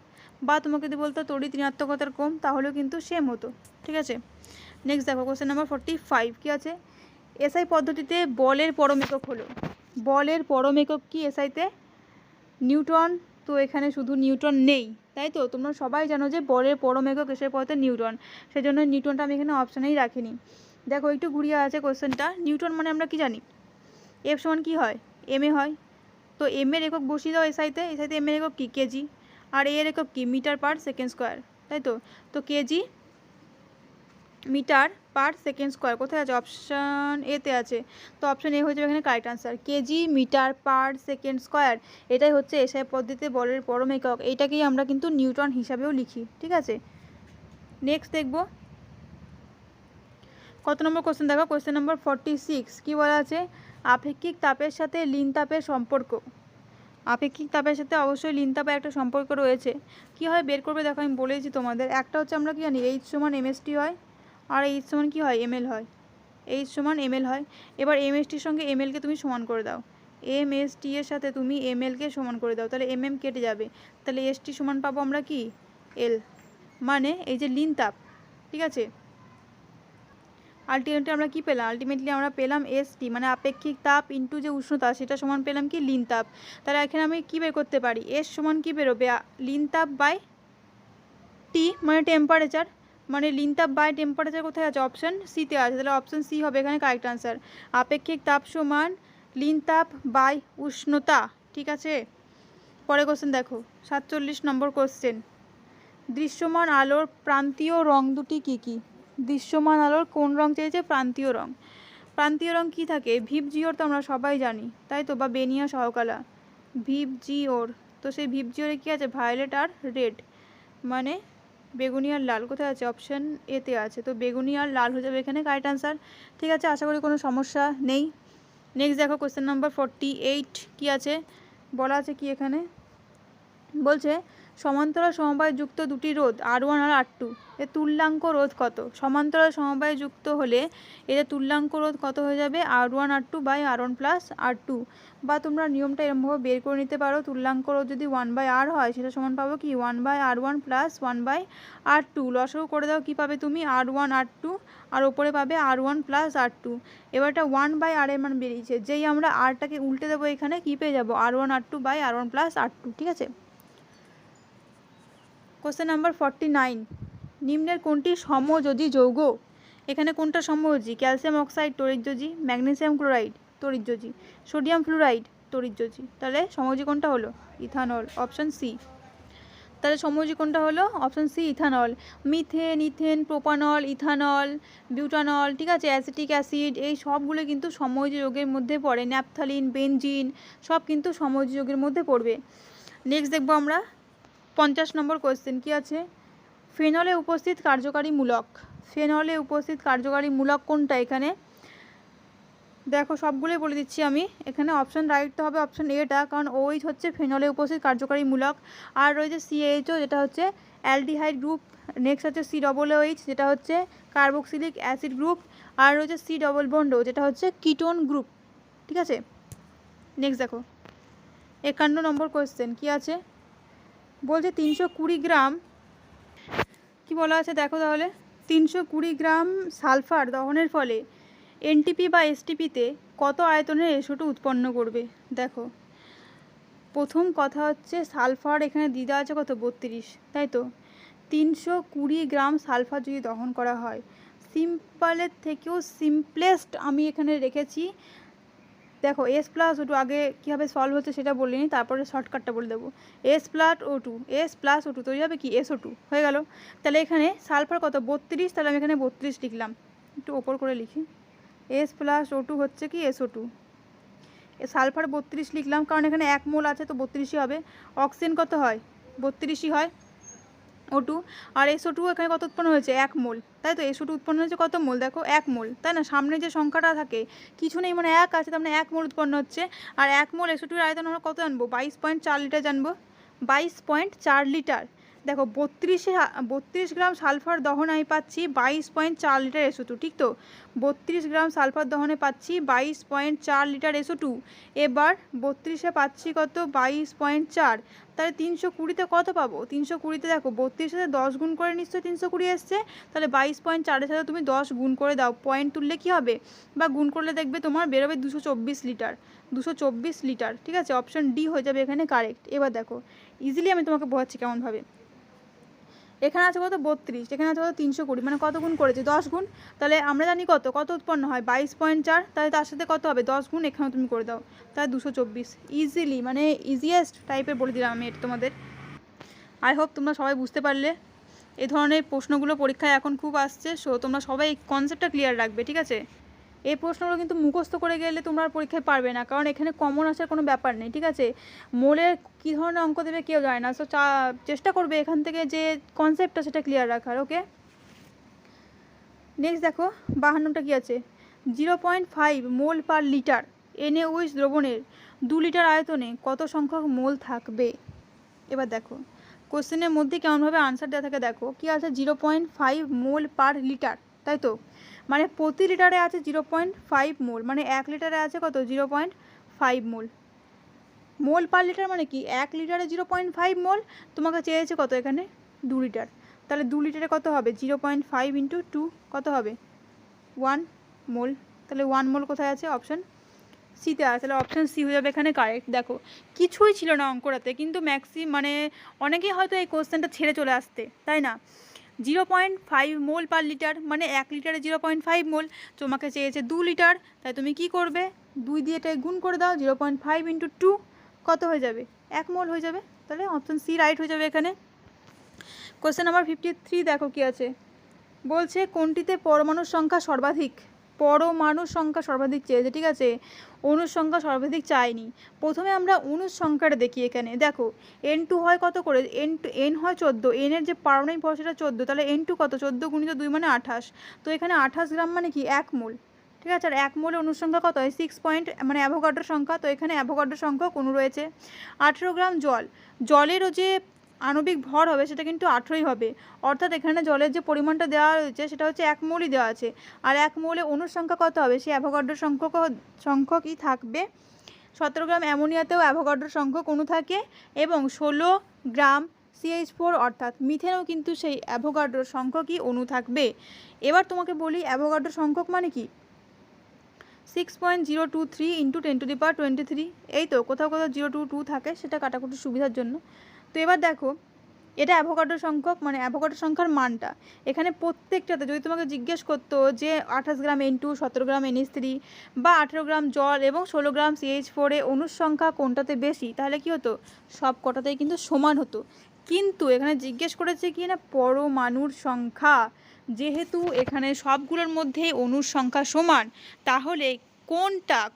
বা তোমাকে যদি বলতো তড়িৎ ঋণাত্মকতার ক্রম, তাহলেও কিন্তু সেম হতো, ঠিক আছে। নেক্সট দেখো কোশ্চেন নাম্বার 45 কী আছে, এসআই পদ্ধতিতে বলের পরম একক হলো, বলের পরম একক কি এসআইতে? নিউটন। তো এখানে শুধু নিউটন নেই, তাই তো। তোমরা সবাই জানো যে বলের পরম একক এসআই পদ্ধতিতে নিউটন, সেজন্য নিউটনটা আমি এখানে অপশানেই রাখিনি। দেখো একটু ঘুরিয়ে আছে কোশ্চেনটা। নিউটন মানে আমরা কি জানি, এফ সমান কী হয়, এম এ হয়। তো এম এর একক বসিয়ে দাও এসআইতে, এসআইতে এম এর একক কি, কেজি। আর এর একক কি, মিটার পার সেকেন্ড স্কোয়ার, তাই তো। তো kg metre per second square কোথায় আছে, অপশান এতে আছে। তো অপশান এ হয়ে যাবে এখানে correct answer, kg metre per second square. এটাই হচ্ছে এসআই পদ্ধতিতে বলের পরম একক, এইটাকেই আমরা কিন্তু নিউটন হিসাবেও লিখি, ঠিক আছে। নেক্সট দেখব কত নম্বর কোশ্চেন, দেখো কোশ্চেন নম্বর 46 কী বলা আছে, আপেক্ষিক তাপের সাথে লিন তাপের সম্পর্ক। আপেক্ষিক তাপের সাথে অবশ্যই লিন তাপের একটা সম্পর্ক রয়েছে। কী হয় বের করবে, দেখো আমি বলেছি তোমাদের। একটা হচ্ছে আমরা কি জানি, এইচ সমান এমএসটি হয়, আর এইচ সমান কী হয়, এমএল হয়। এইচ সমান এমএল হয়। এবার এমএসটির সঙ্গে এমএলকে তুমি সমান করে দাও, এমএসটি এর সাথে তুমি এমএলকে সমান করে দাও, তাহলে এমএম কেটে যাবে, তাহলে এসটি সমান পাবো আমরা কি, এল। মানে এই যে লিন তাপ, ঠিক আছে। আলটিমেটলি আমরা কি পেলাম, আলটিমেটলি আমরা পেলাম এসটি, মানে আপেক্ষিক তাপ ইন্টু যে উষ্ণতা, সেটা সমান পেলাম কি, লিন তাপ। তাহলে এখানে আমি কী বের করতে পারি, এস সমান কী বেরোবে, লিন তাপ বাই টি, মানে টেম্পারেচার। মানে লিন তাপ বাই টেম্পারেচার কোথায় আছে, অপশান সিতে আছে, তাহলে অপশান সি হবে এখানে কারেক্ট আনসার। আপেক্ষিক তাপ সমান লিন তাপ বাই উষ্ণতা, ঠিক আছে। পরে কোশ্চেন দেখো 47 নম্বর কোশ্চেন, দৃশ্যমান আলোর প্রান্তীয় রং দুটি কী কী। দৃশ্যমান আলোর কোন রং চেয়েছে, প্রান্তীয় রং। প্রান্তীয় রং কী থাকে, ভিপ জিওর তো আমরা সবাই জানি, তাই তো, বা বেনিয়া সহকালা, ভিপ জিওর। তো সেই ভিপ জিওরে কী আছে, ভায়োলেট আর রেড, মানে বেগুনি আর লাল কোথায় আছে, অপশান এতে আছে। তো বেগুনি আর লাল হয়ে যাবে এখানে কারেক্ট আনসার, ঠিক আছে। আশা করি কোনো সমস্যা নেই। নেক্সট দেখো কোশ্চেন নাম্বার 48 কী আছে, বলা আছে কি এখানে, বলছে সমান্তরাল সমবায় যুক্ত দুটি রোধ R1 আর R2 এর তুল্যাঙ্ক রোধ কত। সমান্তরাল সমবায় যুক্ত হলে এদের তুল্যাঙ্ক রোধ কত হয়ে যাবে, R1 R2 by R1 plus R2। বা তোমরা নিয়মটা এরমভাবে বের করে নিতে পারো, তুল্যাঙ্ক রোধ যদি 1/R হয় সেটা সমান পাবো কি, 1/R1 প্লাস 1/R2। লসাগু করে দাও, কী পাবে তুমি, R1 R2, আর ওপরে পাবে R1 প্লাস R2। এবারটা 1/R এর মান বেরিয়েছে, যেই আমরা আরটাকে উল্টে দেবো এখানে কী পেয়ে যাবো, R1 R2 by R1 plus R2, ঠিক আছে। কোশ্চেন নাম্বার 49, নিম্নের কোনটি সমযোজী যৌগ। এখানে কোনটা সমযোজী, ক্যালসিয়াম অক্সাইড তড়িৎযোজী, ম্যাগনেসিয়াম ক্লোরাইড তড়িৎযোজী, সোডিয়াম ফ্লুরাইড তড়িৎযোজী। তাহলে সমযোজী কোনটা হলো, ইথানল, অপশান সি। তাহলে সমযোজী কোনটা হলো, option C, ethanol. Methane, ethane, propanol, ethanol, butanol, ঠিক আছে, অ্যাসিটিক অ্যাসিড, এই সবগুলো কিন্তু সমযোজী যৌগের মধ্যে পড়ে। ন্যাপথালিন, বেনজিন, সব কিন্তু সমযোজী যৌগের মধ্যে পড়বে। নেক্সট দেখবো আমরা 50 নম্বর কোয়েশ্চেন কী আছে, ফেনলে উপস্থিত কার্যকারী মূলক। ফেনলে উপস্থিত কার্যকারী মূলক কোনটা এখানে, দেখো সবগুলোই বলে দিচ্ছি আমি। এখানে অপশান রাইট তো হবে অপশান এটা, কারণ OH হচ্ছে ফেনলে উপস্থিত কার্যকারী মূলক। আর রয়েছে CHO, যেটা হচ্ছে অ্যালডিহাইড গ্রুপ। নেক্সট হচ্ছে COOH, যেটা হচ্ছে কার্বক্সিলিক অ্যাসিড গ্রুপ। আর রয়েছে C ডবল বন্ড, যেটা হচ্ছে কিটোন গ্রুপ, ঠিক আছে। নেক্সট দেখো 51 নম্বর কোয়েশ্চেন কী আছে, বলছে 320 গ্রাম, কি বলা আছে দেখো তাহলে, 320 গ্রাম সালফার দহনের ফলে এনটিপি বা এসটিপিতে কত আয়তনের SO2 উৎপন্ন করবে। দেখো প্রথম কথা হচ্ছে সালফার এখানে দিদা আছে কত, 32, তাই তো। 320 গ্রাম সালফার যদি দহন করা হয়, সিম্পলের থেকেও সিম্পলেস্ট আমি এখানে রেখেছি। দেখো S+O2 আগে কীভাবে সলভ হচ্ছে সেটা বলিনি, তারপরে শর্টকাটটা বলে দেবো। S+O2 তৈরি হবে কি, SO2 হয়ে গেল। তাহলে এখানে সালফার কত, 32, তাহলে আমি এখানে 32 লিখলাম, একটু ওপর করে লিখি। S+O2 হচ্ছে কি, SO2। সালফার 32 লিখলাম, কারণ এখানে 1 মোল আছে, তো 32ই হবে। অক্সিজেন কত হয়, 32ই হয়, O2। আর SO2 এখানে কত উৎপন্ন হয়েছে, 1 মোল, তাই তো। SO2 উৎপন্ন হয়েছে কত মোল, দেখো 1 মোল, তাই না। সামনে যে সংখ্যাটা থাকে কিছু নেই, মানে 1 আছে, তার মানে 1 মোল উৎপন্ন হচ্ছে। আর 1 মোল SO2 এর আয়তন আমরা কত জানবো, 22.4 লিটার জানবো, 22.4 লিটার। দেখো 32 গ্রাম সালফার দহনে আমি পাচ্ছি 22.4 লিটার SO2, ঠিক তো? 32 গ্রাম সালফার দহনে পাচ্ছি 22.4 লিটার SO2। এবার 32-এ পাচ্ছি কত? 22.4। তাহলে 320-তে কত পাবো? 320-তে দেখো 32-এর সাথে 10 গুণ করে নিশ্চয়ই 320 এসছে, তাহলে 22.4-এর সাথে তুমি 10 গুণ করে দাও, পয়েন্ট তুললে কি হবে বা গুণ করলে দেখবে তোমার বেরোবে 224 লিটার। 224 লিটার, ঠিক আছে? অপশন ডি হয়ে যাবে এখানে কারেক্ট। এবার দেখো ইজিলি আমি তোমাকে বোঝাচ্ছি কেমনভাবে। এখানে আছে কত? 32, এখানে আছে কত? 320, মানে কত গুণ করেছে? 10 গুণ। তাহলে আমরা জানি কত উৎপন্ন হয়? 22.4, তাহলে তার সাথে কত হবে? 10 গুণ, এখানেও তুমি করে দাও, তাহলে 224। ইজিলি, মানে ইজিয়েস্ট টাইপের বলে দিলাম আমি এটা তোমাদের। আই হোপ তোমরা সবাই বুঝতে পারলে। এই ধরনের প্রশ্নগুলো পরীক্ষায় এখন খুব আসছে, সো তোমরা সবাই এই কনসেপ্টটা ক্লিয়ার রাখবে, ঠিক আছে? এই প্রশ্নগুলো কিন্তু মুখস্থ করে গেলে তোমরা পরীক্ষায় পারবে না, কারণ এখানে কমন আসার কোনো ব্যাপার নেই, ঠিক আছে? মোলের কী ধরনের অঙ্ক দেবে কেউ জানে না, সো চেষ্টা করবে এখান থেকে যে কনসেপ্টটা সেটা ক্লিয়ার রাখার। ওকে, নেক্সট দেখো 52টা কী আছে? 0.5 মোল পার লিটার NaOH দ্রবণের 2 লিটার আয়তনে কত সংখ্যক মোল থাকবে? এবার দেখো কোশ্চেনের মধ্যে কেমনভাবে আনসার দেওয়া থাকে, দেখো কি আছে? 0.5 মোল পার লিটার, তাই তো? মানে প্রতি লিটারে আছে 0.5 মোল, মানে 1 লিটারে আছে কত? 0.5 মোল। মোল পার লিটার মানে কি? 1 লিটারে 0.5 মোল, তোমাকে চেয়েছে কত এখানে? 2 লিটার। তাহলে 2 লিটারে কত হবে? 0.5 ইন্টু 2 কত হবে? 1 মোল। তাহলে 1 মোল কোথায় আছে? অপশন সিতে আছে, তাহলে অপশান সি হয়ে যাবে এখানে কারেক্ট। দেখো কিছুই ছিল না অঙ্কটাতে, কিন্তু মানে অনেকেই হয়তো এই কোশ্চেনটা ছেড়ে চলে আসতে, তাই না? 0.5 মোল পার লিটার, মানে 1 লিটারে 0.5 মোল, তোমাকে চেয়েছে 2 লিটার, তাই তুমি কি করবে? 2 দিয়ে এটাই গুণ করে দাও, 0.5 ইন্টু 2 কত হয়ে যাবে? 1 মোল হয়ে যাবে। তাহলে অপশান সি রাইট হয়ে যাবে এখানে। কোশ্চেন নাম্বার 53 দেখো কি আছে, বলছে কোনটিতে পরমাণুর সংখ্যা সর্বাধিক? পরমাণুর সংখ্যা সর্বাধিক চেয়েছে, ঠিক আছে? অণুর সংখ্যা সর্বাধিক চাইনি। প্রথমে আমরা অণুর সংখ্যাটা দেখি। এখানে দেখো N2 হয় কত করে? N হয় 14, এনের যে পারমাণবিক ভর সেটা 14, তাহলে N2 কত? 14 গুণিত 2 মানে 28। তো এখানে 28 গ্রাম মানে কি? 1 মোল, ঠিক আছে? আর 1 মোলে অণুর সংখ্যা কত হয়? 6 পয়েন্ট, মানে অ্যাভোগাড্রো সংখ্যা, তো এখানে অ্যাভোগাড্রো সংখ্যক অণু রয়েছে। 18 গ্রাম জল, জলেরও যে আণবিক ভর হবে সেটা কিন্তু 18ই হবে, অর্থাৎ এখানে জলের যে পরিমাণটা দেওয়া রয়েছে সেটা হচ্ছে 1 মোলই দেওয়া আছে। আর 1 মোলে অণুর সংখ্যা কত হবে? সেই অ্যাভোগাড্রো সংখ্যকই থাকবে। 17 গ্রাম অ্যামোনিয়াতেও অ্যাভোগাড্রো সংখ্যক অণু থাকে, এবং 16 গ্রাম CH4 অর্থাৎ মিথেনেও কিন্তু সেই অ্যাভোগাড্রো সংখ্যকই অণু থাকবে। এবার তোমাকে বলি অ্যাভোগাড্রো সংখ্যক মানে কি? 6.023 ইন্টু 10⁻23। এই তো কোথাও কোথাও 022 থাকে, সেটা কাটাকুটির সুবিধার জন্য। তো এবার দেখো এটা অ্যাভোগাড্রো সংখ্যক, মানে অ্যাভোগাড্রো সংখ্যার মানটা এখানে প্রত্যেকটাতে যদি তোমাকে জিজ্ঞেস করতো যে 28 গ্রাম N2, 17 গ্রাম NH3 বা 18 গ্রাম জল এবং 16 গ্রাম CH4 এ অণুর সংখ্যা কোনটাতে বেশি, তাহলে কি হতো? সব কটাতেই কিন্তু সমান হতো। কিন্তু এখানে জিজ্ঞেস করেছে কি না? পরমাণুর সংখ্যা। যেহেতু এখানে সবগুলোর মধ্যেই অণুর সংখ্যা সমান, তাহলে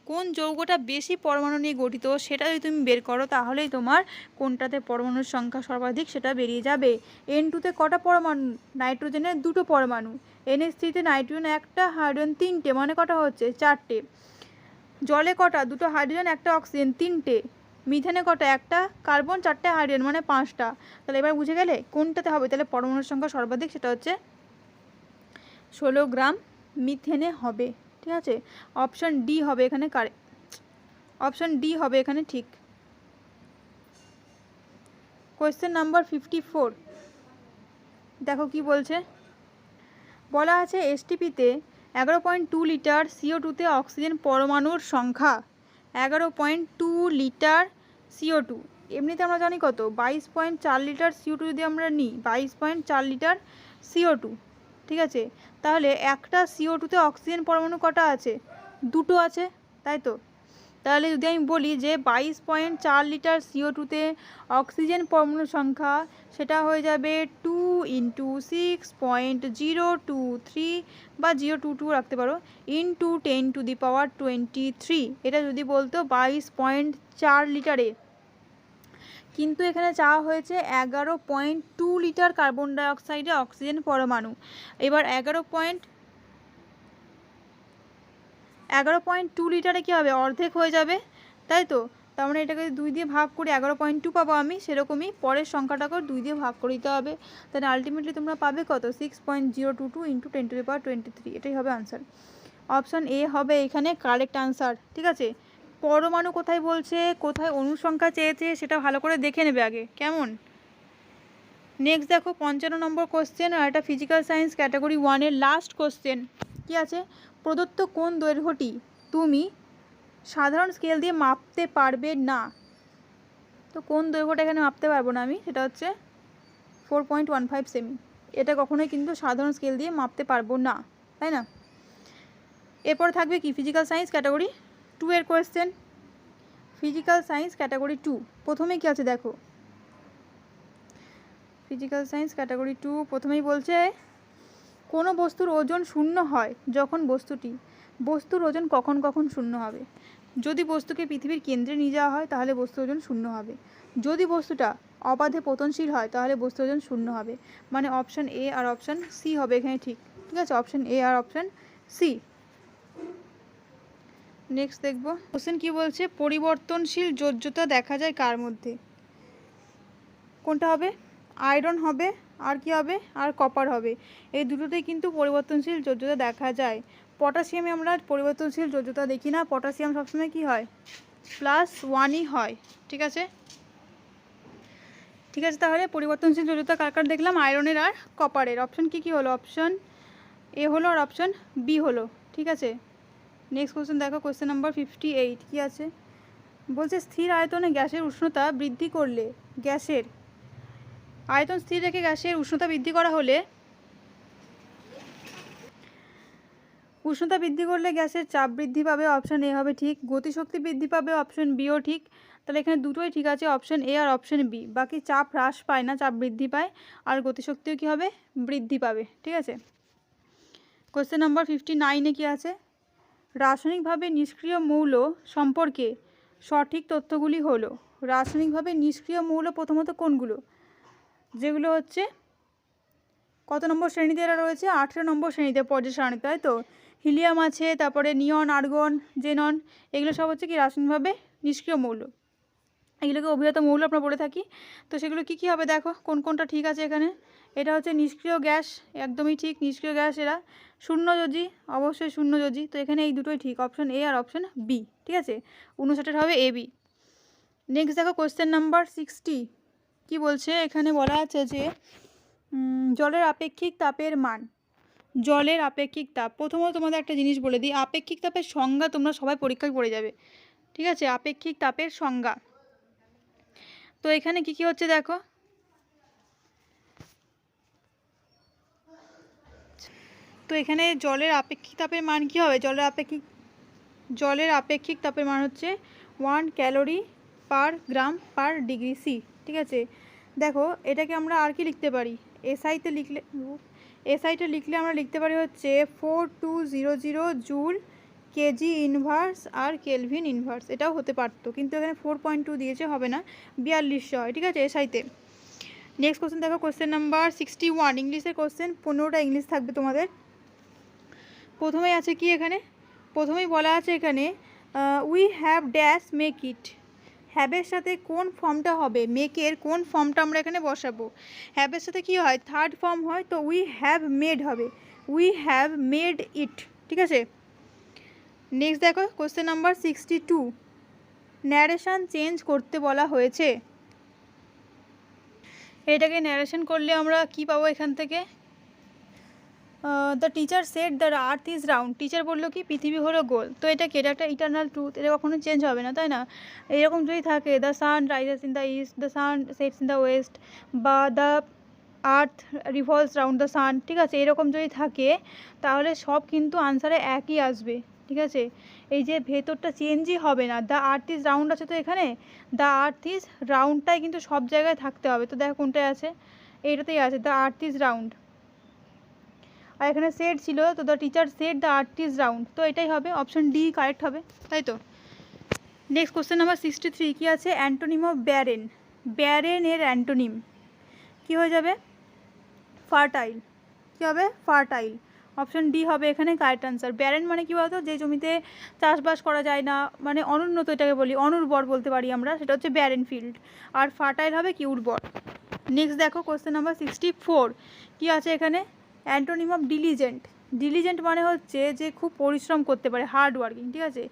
কোন যৌগটা বেশি পরমাণু নিয়ে গঠিত সেটা যদি তুমি বের করো, তাহলেই তোমার কোনটাতে পরমাণুর সংখ্যা সর্বাধিক সেটা বেরিয়ে যাবে। N2-তে কটা পরমাণু? নাইট্রোজেনের 2টো পরমাণু। NH3-তে নাইট্রোজেন 1টা, হাইড্রোজেন 3টে, মানে কটা হচ্ছে? 4টে। জলে কটা? 2টো হাইড্রোজেন, 1টা অক্সিজেন, 3টে। মিথেনে কটা? 1টা কার্বন, 4টে হাইড্রোজেন, মানে 5টা। তাহলে এবার বুঝে গেলে কোনটাতে হবে তাহলে পরমাণুর সংখ্যা সর্বাধিক? সেটা হচ্ছে 16 গ্রাম মিথেনে হবে, ঠিক আছে? অপশান ডি হবে এখানে কারেক্ট, অপশান ডি হবে এখানে ঠিক। কোয়েশ্চেন নাম্বার 54 দেখো কি বলছে, বলা আছে STPতে 11.2 লিটার CO2-তে অক্সিজেন পরমাণুর সংখ্যা। 11.2 লিটার CO2, এমনিতে আমরা জানি কত? 22.4 লিটার CO2 যদি আমরা নিই, 22.4 লিটার CO2, ঠিক আছে? তাহলে একটা CO2-তে অক্সিজেন পরমাণু কটা আছে? 2টো আছে, তাই তো? তাহলে যদি আমি বলি যে 22.4 লিটার CO2-তে অক্সিজেন পরমাণুর সংখ্যা, সেটা হয়ে যাবে 2 ইন্টু 6.023 বা 022 রাখতে পারো, ইন্টু 10⁻23। এটা যদি বলতো 22.4 লিটারে, কিন্তু এখানে চাওয়া হয়েছে 11.2 লিটার কার্বন ডাইঅক্সাইডে অক্সিজেন পরমাণু। এবার 11.2 লিটারে কী হবে? অর্ধেক হয়ে যাবে, তাই তো? তার মানে এটাকে 2 দিয়ে ভাগ করে 11.2 পাবো আমি, সেরকমই পরের সংখ্যাটাকেও 2 দিয়ে ভাগ করে দিতে হবে। তাহলে আলটিমেটলি তোমরা পাবে কত, 6.022 × 10⁻23। এটাই হবে আনসার। অপশান এ হবে এখানে কারেক্ট আনসার। ঠিক আছে, পরমাণু কোথায় বলছে, কোথায় অনুসংখ্যা চেয়েছে সেটা ভালো করে দেখে নেবে আগে, কেমন। নেক্সট দেখো 55 নম্বর কোশ্চেন, আর এটা ফিজিক্যাল সায়েন্স ক্যাটাগরি 1-এর লাস্ট কোশ্চেন। কী আছে, প্রদত্ত কোন দৈর্ঘ্যটি তুমি সাধারণ স্কেল দিয়ে মাপতে পারবে না। তো কোন দৈর্ঘ্যটা এখানে মাপতে পারবো না আমি, সেটা হচ্ছে 4.15 সেমি। এটা কখনোই কিন্তু সাধারণ স্কেল দিয়ে মাপতে পারবো না, তাই না। এরপর থাকবে কি, ফিজিক্যাল সায়েন্স ক্যাটাগরি 2-এর কোয়েশ্চেন। ফিজিক্যাল সায়েন্স ক্যাটাগরি 2 প্রথমে কি আছে দেখো, ফিজিক্যাল সায়েন্স ক্যাটাগরি 2 প্রথমেই বলছে কোনো বস্তুর ওজন শূন্য হয় যখন বস্তুর ওজন কখন কখন শূন্য হবে। যদি বস্তুকে পৃথিবীর কেন্দ্রে নিয়ে যাওয়া হয় তাহলে বস্তুর ওজন শূন্য হবে। যদি বস্তুটা অবাধে পতনশীল হয় তাহলে বস্তুর ওজন শূন্য হবে। মানে অপশান এ আর অপশান সি হবে এখানে ঠিক। ঠিক আছে, অপশান এ আর অপশান সি। নেক্সট দেখব কোশ্চেন কি বলছে, পরিবর্তনশীল যোজ্যতা দেখা যায় কার মধ্যে। কোনটা হবে, আয়রন হবে, আর কি হবে, আর কপার হবে। এই দুটোতেই কিন্তু পরিবর্তনশীল যোজ্যতা দেখা যায়। পটাশিয়ামে আমরা পরিবর্তনশীল যোজ্যতা দেখি না, পটাশিয়াম সবসময় কি হয়, +1ই হয়। ঠিক আছে, তাহলে পরিবর্তনশীল যোজ্যতা কার কার দেখলাম, আয়রনের আর কপারের। অপশান কি হলো, অপশান এ হলো আর অপশান বি হলো। ঠিক আছে, নেক্সট কোশ্চেন দেখো, কোশ্চেন নাম্বার 58 কি আছে, বলছে স্থির আয়তনে গ্যাসের উষ্ণতা বৃদ্ধি করলে, গ্যাসের আয়তন স্থির রেখে গ্যাসের উষ্ণতা বৃদ্ধি করা হলে, উষ্ণতা বৃদ্ধি করলে গ্যাসের চাপ বৃদ্ধি পাবে, অপশান এ হবে ঠিক। গতিশক্তি বৃদ্ধি পাবে, অপশান বিও ঠিক। তাহলে এখানে দুটোই ঠিক আছে, অপশান এ আর অপশান বি। বাকি চাপ হ্রাস পায় না, চাপ বৃদ্ধি পায়, আর গতিশক্তিও কী হবে, বৃদ্ধি পাবে। ঠিক আছে, কোশ্চেন নাম্বার 59-এ কী আছে, রাসায়নিকভাবে নিষ্ক্রিয় মৌল সম্পর্কে সঠিক তথ্যগুলি হলো। রাসায়নিকভাবে নিষ্ক্রিয় মৌল প্রথমত কোনগুলো, যেগুলো হচ্ছে কত নম্বর শ্রেণীতে এরা রয়েছে, 18 নম্বর শ্রেণীতে পর্যায় সারণী, তাই তো। হিলিয়াম আছে, তারপরে নিয়ন, আর্গন, জেনন, এগুলো সব হচ্ছে কি রাসায়নিকভাবে নিষ্ক্রিয় মৌল। এগুলোকে অভিজাত মৌল আমরা বলে থাকি। তো সেগুলো কি কি হবে দেখো, কোন কোনটা ঠিক আছে এখানে। এটা হচ্ছে নিষ্ক্রিয় গ্যাস, একদমই ঠিক, নিষ্ক্রিয় গ্যাস এরা। শূন্যযোজী, অবশ্যই শূন্যযোজী। তো এখানে এই দুটোই ঠিক, অপশান এ আর অপশান বি। ঠিক আছে, 59-এর হবে এ বি। নেক্সট দেখো কোশ্চেন নাম্বার 60 কি বলছে, এখানে বলা আছে যে জলের আপেক্ষিক তাপের মান। জলের আপেক্ষিক তাপ, প্রথমত তোমাদের একটা জিনিস বলে দিই, আপেক্ষিক তাপের সংজ্ঞা তোমরা সবাই পরীক্ষায় পড়ে যাবে। ঠিক আছে, আপেক্ষিক তাপের সংজ্ঞা। তো এখানে কি কি হচ্ছে দেখো, তো এখানে জলের আপেক্ষিক তাপের মান কি হবে, জলের আপেক্ষিক তাপের মান হচ্ছে 1 ক্যালোরি পার গ্রাম পার ডিগ্রি সি। ঠিক আছে, দেখো এটাকে আমরা আর কি লিখতে পারি, এসআইতে লিখলে আমরা লিখতে পারি হচ্ছে 4200 জুল কেজি ইনভার্স আর কেলভিন ইনভার্স। এটাও হতে পারতো, কিন্তু এখানে 4.2 দিয়েছে, হবে না, 4200 হয়। ঠিক আছে, এসআইতে। নেক্সট কোশ্চেন দেখো, কোশ্চেন নাম্বার 61 ইংলিশের কোশ্চেন, 15টা ইংলিশ থাকবে তোমাদের। প্রথমেই আছে কি, এখানে প্রথমেই বলা আছে এখানে we have dash make it. হ্যাবের সাথে কোন ফর্মটা হবে, মেকের কোন ফর্মটা আমরা এখানে বসাবো। হ্যাবের সাথে কি হয়, থার্ড ফর্ম হয়, তো উই হ্যাভ মেড হবে, উই হ্যাভ মেড ইট। ঠিক আছে, নেক্সট দেখো কোশ্চেন নাম্বার 62 ন্যারেশন চেঞ্জ করতে বলা হয়েছে। এটাকে ন্যারেশন করলে আমরা কি পাবো এখান থেকে, the teacher said the earth is round. Teacher বললো কি পৃথিবী হলো গোল। তো এটা কি, এটা একটা ইটারনাল ট্রুথ, এটা কখনো চেঞ্জ হবে না, তাই না। এরকম যদি থাকে the sun rises in the east, the sun sets in the west, বা the earth revolves round the sun. ঠিক আছে, এরকম যদি থাকে তাহলে সব কিন্তু আনসারে একই আসবে। ঠিক আছে, এই যে ভেতরটা চেঞ্জই হবে না, দ্য আর্থ ইজ রাউন্ড আছে, তো এখানে দ্য আর্থ ইজ রাউন্ডটাই কিন্তু সব জায়গায় থাকতে হবে। তো দেখো কোনটায় আছে, এইটাতেই আছে, দ্য আর্থ ইজ রাউন্ড। আর এখানে সেট ছিল, তো the teacher said the earth is round. তো এটাই হবে, অপশন ডি কারেক্ট হবে, তাই তো। নেক্সট কোশ্চেন নাম্বার 63 কি আছে, অ্যান্টোনিম অফ ব্যারেন। ব্যারেনের অ্যান্টোনিম কি হয়ে যাবে, ফার্টাইল। কী হবে, ফার্টাইল। অপশন ডি হবে এখানে কারেক্ট আনসার। ব্যারেন মানে কী বলতো, যে জমিতে চাষবাস করা যায় না, মানে অনুন্নত, এটাকে বলি অনুর্বর বলতে পারি আমরা, সেটা হচ্ছে ব্যারেন ফিল্ড। আর ফার্টাইল হবে কি উর্বর। নেক্সট দেখো কোশ্চেন নাম্বার 64 কী আছে এখানে, অ্যান্টোনিম অফ ডিলিজেন্ট। ডিলিজেন্ট মানে হচ্ছে যে খুব পরিশ্রম করতে পারে, হার্ড ওয়ার্কিং, ঠিক আছে।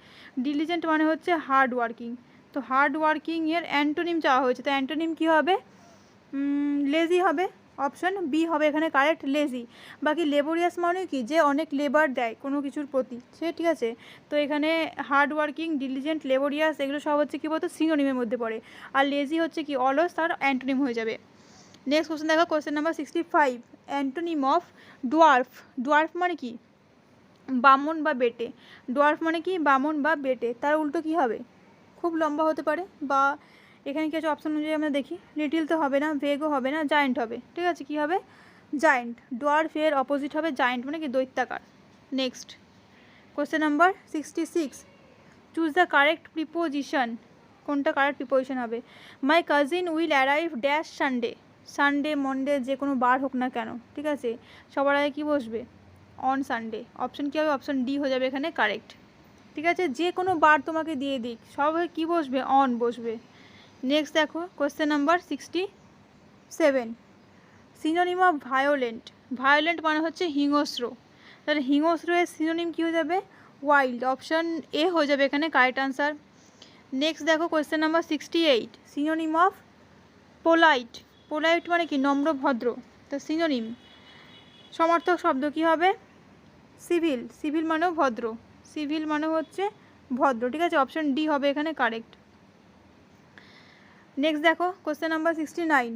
ডিলিজেন্ট মানে হচ্ছে হার্ড ওয়ার্কিং। তো হার্ড ওয়ার্কিংয়ের অ্যান্টোনিম চাওয়া হয়েছে, তো অ্যান্টোনিম কী হবে, লেজি হবে। অপশন বি হবে এখানে কারেক্ট, লেজি। বাকি লেবোরিয়াস মানে কি, যে অনেক লেবার দেয় কোনো কিছুর প্রতি, সে, ঠিক আছে। তো এখানে হার্ড ওয়ার্কিং, ডিলিজেন্ট, লেবোরিয়াস এগুলো সব হচ্ছে কী বলতো সিনোনিমের মধ্যে পড়ে। আর লেজি হচ্ছে কি অলস, তার অ্যান্টোনিম হয়ে যাবে। নেক্সট কোশ্চেন দেখো, question number 65 antonym of dwarf. Dwarf মানে কি, বামন বা বেটে। ডোয়ার্ফ মানে কি, বামন বা বেটে। তার উল্টো কি হবে, খুব লম্বা হতে পারে, বা এখানে কি আছে অপশন অনুযায়ী আমরা দেখি, লিটিল তো হবে না, ভেগও হবে না, জায়েন্ট হবে, ঠিক আছে। কি হবে, জায়েন্ট। ডোয়ার্ফের অপোজিট হবে জায়েন্ট, মানে কি দৈত্যাকার। Next question number 66 choose the correct preposition. কোনটা কারেক্ট প্রিপোজিশন হবে, my cousin will arrive dash Sunday. Sunday Monday যে কোনো বার হোক না কেন, ঠিক আছে, সবার আগে কী বসবে, অন সানডে। অপশন কী হবে, অপশন ডি হয়ে যাবে এখানে কারেক্ট, ঠিক আছে। যে কোনো বার তোমাকে দিয়ে দিক, সব কী বসবে, অন বসবে। নেক্সট দেখো question number 67 synonym of violent. Violent মানে হচ্ছে হিংস্র, তাহলে হিংস্র এর সিনোনিম কী হয়ে যাবে, ওয়াইল্ড। অপশন এ হয়ে যাবে এখানে কারেক্ট আনসার। নেক্সট দেখো question number 68 synonym of polite. Polite মানে কি নম্র ভদ্র, তো সিনোনিম সমার্থক শব্দ কী হবে, সিভিল। সিভিল মানেও ভদ্র, সিভিল মানে হচ্ছে ভদ্র, ঠিক আছে। অপশন ডি হবে এখানে কারেক্ট। নেক্সট দেখো question number 69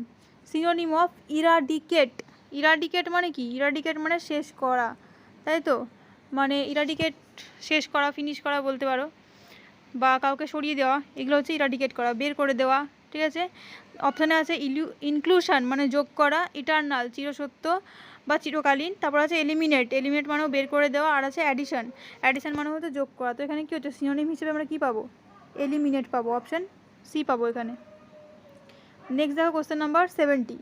synonym of eradicate. Eradicate মানে কি, ইরাডিকেট মানে শেষ করা, তাই তো, মানে ইরাডিকেট শেষ করা, ফিনিশ করা বলতে পারো, বা কাউকে সরিয়ে দেওয়া, এগুলো হচ্ছে ইরাডিকেট করা, বের করে দেওয়া, ঠিক আছে। অপশানে আছে ইনক্লুশন মানে যোগ করা, ইটারনাল চিরসত্য বা চিরকালীন, তারপর আছে এলিমিনেট, এলিমিনেট মানেও বের করে দেওয়া, আর আছে অ্যাডিশন, অ্যাডিশন মানে হচ্ছে যোগ করা। তো এখানে কী হচ্ছে, সিনোনিম হিসেবে আমরা কী পাবো, এলিমিনেট পাবো, অপশান সি পাবো এখানে। নেক্সট দেখো question number 70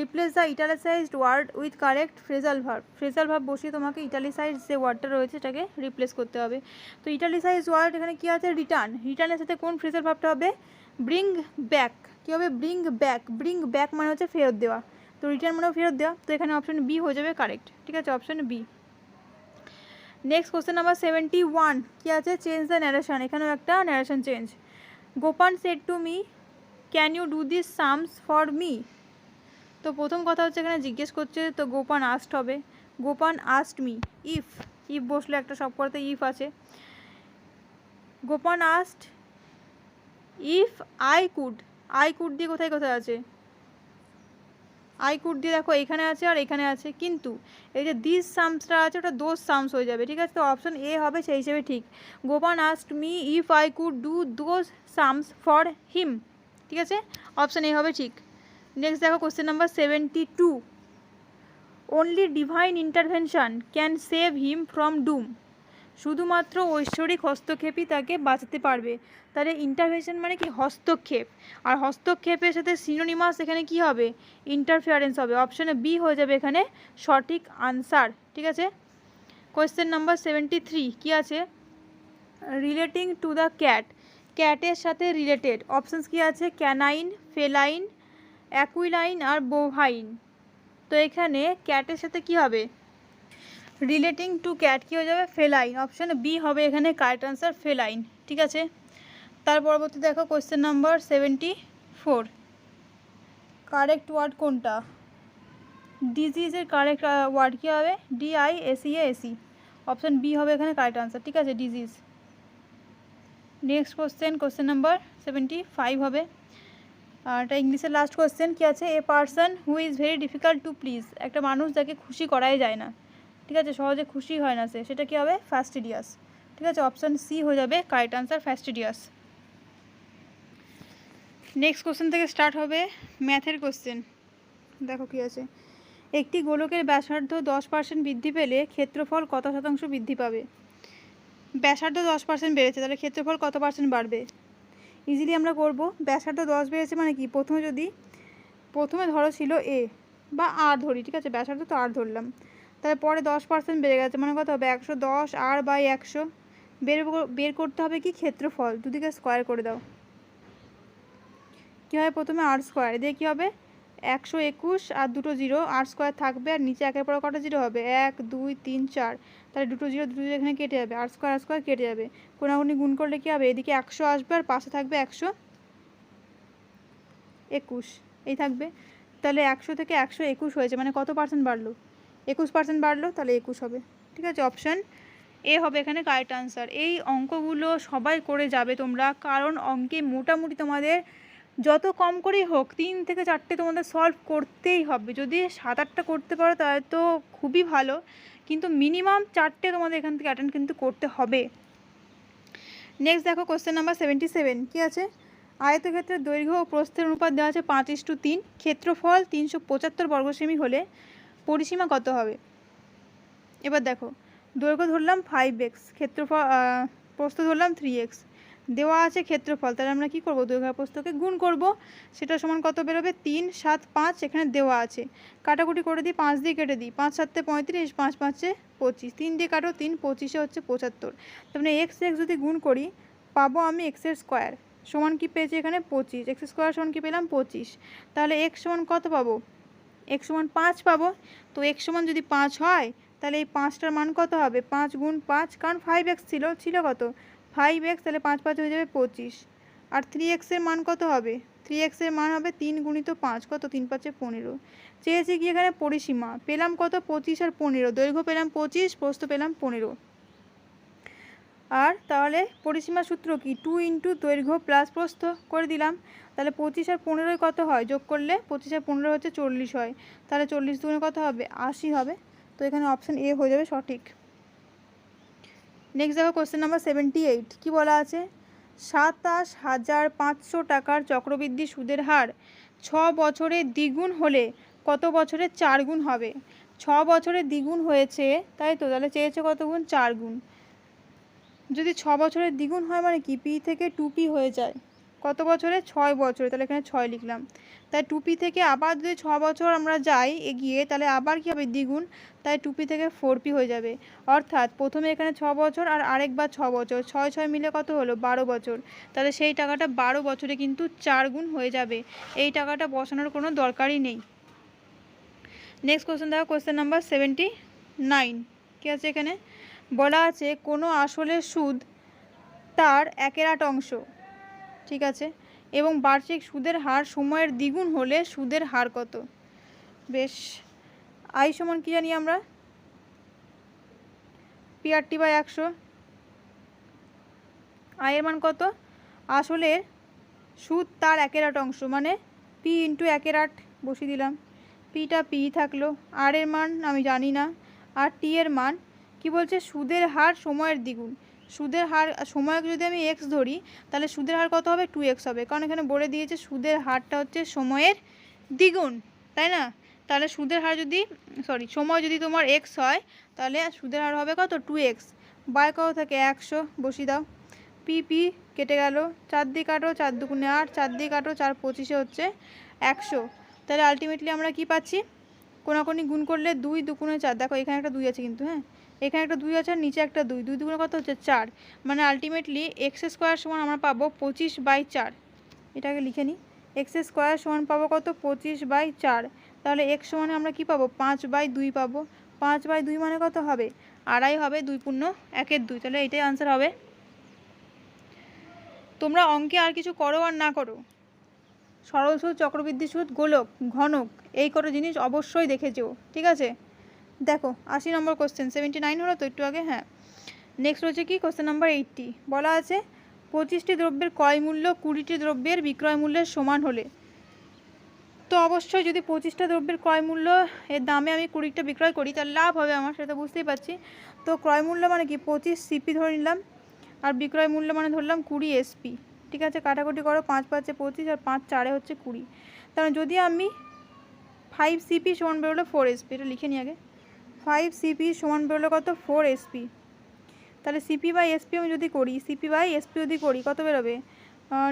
replace the italicised word with correct phrasal verb. Phrasal verb বসিয়ে তোমাকে ইটালিসাইজড যে ওয়ার্ডটা রয়েছে সেটাকে রিপ্লেস করতে হবে। তো ইটালিসাইজড ওয়ার্ড এখানে কী আছে, রিটার্ন। রিটার্নের সাথে কোন ফ্রেজাল ভার্বটা হবে, ব্রিং ব্যাক। কী হবে, ব্রিং ব্যাক। ব্রিং ব্যাক মানে হচ্ছে ফেরত দেওয়া, তো রিটার্ন মানেও ফেরত দেওয়া, তো এখানে অপশন বি হয়ে যাবে কারেক্ট, ঠিক আছে, option B. Next question number 71 কী আছে, চেঞ্জ দ্য ন্যারেশন। এখানেও একটা narration change. Gopan said to me can you do this sums for me. তো প্রথম কথা হচ্ছে এখানে জিজ্ঞেস করছে, তো গোপান আস্ট হবে, Gopan asked me. If, if বসলে একটা সব করতে ইফ আছে। Gopan asked if I could. I could দিয়ে কোথায় কোথায় আছে, আই কুড দিয়ে দেখো এখানে আছে আর এখানে আছে, কিন্তু এই যে দিস সামসটা আছে ওটা দোজ সামস হয়ে যাবে, ঠিক আছে। তো অপশন এ হবে সেই হিসেবে ঠিক। Gopan asked me if I could do those sums for him, ঠিক আছে, অপশন এ হবে ঠিক। নেক্সট দেখো question number 72 only divine intervention can save him from doom. শুধুমাত্র ঐশ্বরিক হস্তক্ষেপই তাকে বাঁচাতে পারবে। তাহলে ইন্টারভেনশন মানে কি, হস্তক্ষেপ, আর হস্তক্ষেপের সাথে সিনোনিমাস এখানে কি হবে, ইন্টারফিয়ারেন্স হবে। অপশানে বি হয়ে যাবে এখানে সঠিক আনসার, ঠিক আছে। কোয়েশ্চেন নাম্বার 73 কি আছে, রিলেটিং টু দ্য ক্যাট। ক্যাটের সাথে রিলেটেড অপশানস কি আছে, ক্যানাইন, ফেলাইন, অ্যাকুইলাইন আর বোভাইন। তো এখানে ক্যাটের সাথে কি হবে, রিলেটিং টু ক্যাট কী হয়ে যাবে, ফেলাইন। অপশান বি হবে এখানে কারেক্ট আনসার, ফেলাইন, ঠিক আছে। তার পরবর্তী দেখো কোয়েশ্চেন নাম্বার 74 কারেক্ট ওয়ার্ড কোনটা, ডিজিজের কারেক্ট ওয়ার্ড কী হবে, DISEASE। অপশান বি হবে এখানে কারেক্ট আনসার, ঠিক আছে, ডিজিজ। নেক্সট কোশ্চেন নাম্বার 75 হবে, আর এটা ইংলিশের লাস্ট কোশ্চেন কী আছে, a person who is very difficult to please. একটা মানুষ যাকে খুশি করাই যায় না, ঠিক আছে, সহজে খুশি হয় না সে, সেটা কী হবে, ফ্যাস্টিডিয়াস, ঠিক আছে, অপশান সি হয়ে যাবে কারেক্ট আনসার, ফ্যাস্টিডিয়াস। নেক্সট কোশ্চেন থেকে স্টার্ট হবে ম্যাথের কোশ্চেন। দেখো কী আছে, একটি গোলকের ব্যাসার্ধ 10% বৃদ্ধি পেলে ক্ষেত্রফল কত শতাংশ বৃদ্ধি পাবে। ব্যাসার্ধ 10% বেড়েছে, তাহলে ক্ষেত্রফল কত পার্সেন্ট বাড়বে। ইজিলি আমরা করব, ব্যাসার্ধ 10 বেড়েছে মানে কি, প্রথমে ধরো ছিল এ বা আর ধরি, ঠিক আছে, ব্যাসার্ধ তো আর ধরলাম, তাহলে পরে 10% বেড়ে গেছে, মানে কত হবে 110 আর বাই 100। বের করতে হবে কি ক্ষেত্রফল, দুদিকে স্কোয়ার করে দাও। কী হবে প্রথমে আর স্কোয়ার দিয়ে কী হবে 121 আর দুটো জিরো, আর স্কোয়ার থাকবে আর নিচে একের পর কটা জিরো হবে 1 2 3 4, তাহলে দুটো জিরো এখানে কেটে যাবে, আর স্কোয়ার কেটে যাবে, কোনাকুনি গুণ করলে কী হবে এদিকে 100 আসবে আর পাশে থাকবে 121 এই থাকবে। তাহলে 100 থেকে 121 হয়েছে, মানে কত পার্সেন্ট বাড়লো 21% বাড়লো, তাহলে 21 হবে। ঠিক আছে, অপশান এ হবে এখানে কারেক্ট আনসার। এই অঙ্কগুলো সবাই করে যাবে তোমরা, কারণ অঙ্কে মোটামুটি তোমাদের যত কম করেই হোক 3 থেকে 4টে তোমাদের সলভ করতেই হবে। যদি 7-8টা করতে পারো তাহলে তো খুবই ভালো, কিন্তু মিনিমাম 4টে তোমাদের এখান থেকে অ্যাটেন্ড কিন্তু করতে হবে। নেক্সট দেখো কোশ্চেন নাম্বার 77 কী আছে, আয়তক্ষেত্রের দৈর্ঘ্য ও প্রস্থের অনুপাত দেওয়া আছে 5:3, ক্ষেত্রফল 375 বর্গসেমি হলে পরিসীমা কত হবে। এবার দেখো দৈর্ঘ্য ধরলাম 5x, ক্ষেত্রফল প্রস্থ ধরলাম 3x, দেওয়া আছে ক্ষেত্রফল, তাহলে আমরা কী করবো দৈর্ঘ্য প্রস্থকে গুণ করব, সেটা সমান কত বেরোবে 3 7 5, এখানে দেওয়া আছে কাটাকুটি করে দিই, 5 দিয়ে কেটে দিই, 5 7 35, 5 5 25, 3 দিয়ে কাটো 3 25 হচ্ছে 75, তার মানে x যদি গুণ করি পাবো আমি এক্সের স্কোয়ার সমান কি পেয়েছি এখানে 25, এক্স স্কোয়ার সমান কি পেলাম 25, তাহলে x সমান কত পাবো x সমান 5 পাবো। তো x সমান যদি 5 হয় তাহলে এই 5টার মান কত হবে 5 গুণ 5, কারণ 5x ছিল কত 5x, তাহলে 5 5 হয়ে যাবে 25, আর 3x এর মান কত হবে 3x এর মান হবে 3 গুণিত 5, কত 3 5 15, চেয়েছি কি এখানে পরিসীমা, পেলাম কত 25 আর 15, দৈর্ঘ্য পেলাম 25, প্রস্থ পেলাম 15, আর তাহলে পরিসীমার সূত্র কি 2 ইন্টু দৈর্ঘ্য প্লাস প্রস্থ করে দিলাম, তাহলে 25 আর 15 কত হয় যোগ করলে 25 আর 15 হচ্ছে 40 হয়, তাহলে 40 দুগুণে কত হবে 80 হবে। তো এখানে অপশান এ হয়ে যাবে সঠিক। নেক্সট দেখো কোশ্চেন নাম্বার 78 কি বলা আছে, 27,500 টাকার চক্রবৃদ্ধি সুদের হার 6 বছরে দ্বিগুণ হলে কত বছরে 4 গুণ হবে। 6 বছরে দ্বিগুণ হয়েছে তাই তো, তাহলে চেয়েছে কত গুণ 4 গুণ, যদি 6 বছরের দ্বিগুণ হয় মানে কি পি থেকে 2p হয়ে যায়, কত বছরে 6 বছরে, তাহলে এখানে 6 লিখলাম, তাই 2p থেকে আবার যদি 6 বছর আমরা যাই এগিয়ে তাহলে আবার কী হবে দ্বিগুণ, তাই 2p থেকে 4p হয়ে যাবে, অর্থাৎ প্রথমে এখানে 6 বছর আর আরেকবার 6 বছর, 6 6 মিলে কত হলো 12 বছর, তাহলে সেই টাকাটা 12 বছরে কিন্তু 4 গুণ হয়ে যাবে, এই টাকাটা বসানোর কোনো দরকারই নেই। নেক্সট কোশ্চেন দেখো কোশ্চেন নাম্বার 79 কী আছে, এখানে বলা আছে কোনো আসলের সুদ তার 1/8 অংশ, ঠিক আছে, এবং বার্ষিক সুদের হার সময়ের দ্বিগুণ হলে সুদের হার কত। বেশ, আই সমান কী জানি আমরা PRT/100, আয়ের মান কত আসলের সুদ তার 1/8 অংশ, মানে P ইন্টু 1/8 বসিয়ে দিলাম, পিটা পি থাকলো, আর এর মান আমি জানি না, আর টি এর মান কি বলছে সুদের হার সময়ের দ্বিগুণ, সুদের হার সময় যদি আমি x ধরি তাহলে সুদের হার কত হবে 2x হবে, কারণ এখানে বলে দিয়েছে সুদের হারটা হচ্ছে সময়ের দ্বিগুণ, তাই না, তাহলে সুদের হার যদি সময় যদি তোমার x হয় তাহলে সুদের হার হবে কত 2x, বাই কত থাকে 100 বসিয়ে দাও, পি পি কেটে গেল, 4 দিয়ে কাটো 4 দুগুণে 8, 4 দিয়ে কাটো 4 25 হচ্ছে 100, তাহলে আলটিমেটলি আমরা কি পাচ্ছি কোনাকুনি গুণ করলে 2 দুগুণে 4, দেখো এখানে একটা 2 আছে কিন্তু, হ্যাঁ এখানে একটা 2 আছে আর নিচে একটা 2, 2 দুগুণে কত হচ্ছে 4, মানে আলটিমেটলি এক্স স্কোয়ার সমান আমরা পাবো 25/4, এটাকে লিখে নিই, এক্স স্কোয়ার সমান পাবো কত 25/4, তাহলে এক্স সমানে আমরা কি পাবো 5/2 পাবো, 5/2 মানে কত হবে আড়াই হবে, 2 পূর্ণ 1 2, তাহলে এটাই আনসার হবে। তোমরা অঙ্কে আর কিছু করো আর না করো, সরল সুদ, চক্রবৃদ্ধি সুদ, গোলক, ঘনক, এই কটা জিনিস অবশ্যই দেখে যেও, ঠিক আছে। দেখো 80 নম্বর কোশ্চেন, 79 হলো তো একটু আগে, হ্যাঁ। নেক্সট হচ্ছে কি কোশ্চেন নাম্বার 80, বলা আছে 25টি দ্রব্যের ক্রয় মূল্য 20টি দ্রব্যের বিক্রয় মূল্যের সমান হলে, তো অবশ্যই যদি 25টা দ্রব্যের ক্রয় মূল্য এর দামে আমি 20টা বিক্রয় করি তাহলে লাভ হবে আমার, সেটা বুঝতেই পারছি। তো ক্রয় মূল্য মানে কি 25 CP ধরে নিলাম, আর বিক্রয় মূল্য মানে ধরলাম 20 SP, ঠিক আছে, কাটাকুটি করো, 5 5 25 আর 5 4 হচ্ছে 20, তাহলে যদি আমি 5 CP সমান বেরোলো 4 SP, এটা লিখে নিই আগে, 5 CP সমান বেরোলো কত 4 SP, তাহলে CP/SP আমি যদি করি, CP/SP যদি করি কত বেরোবে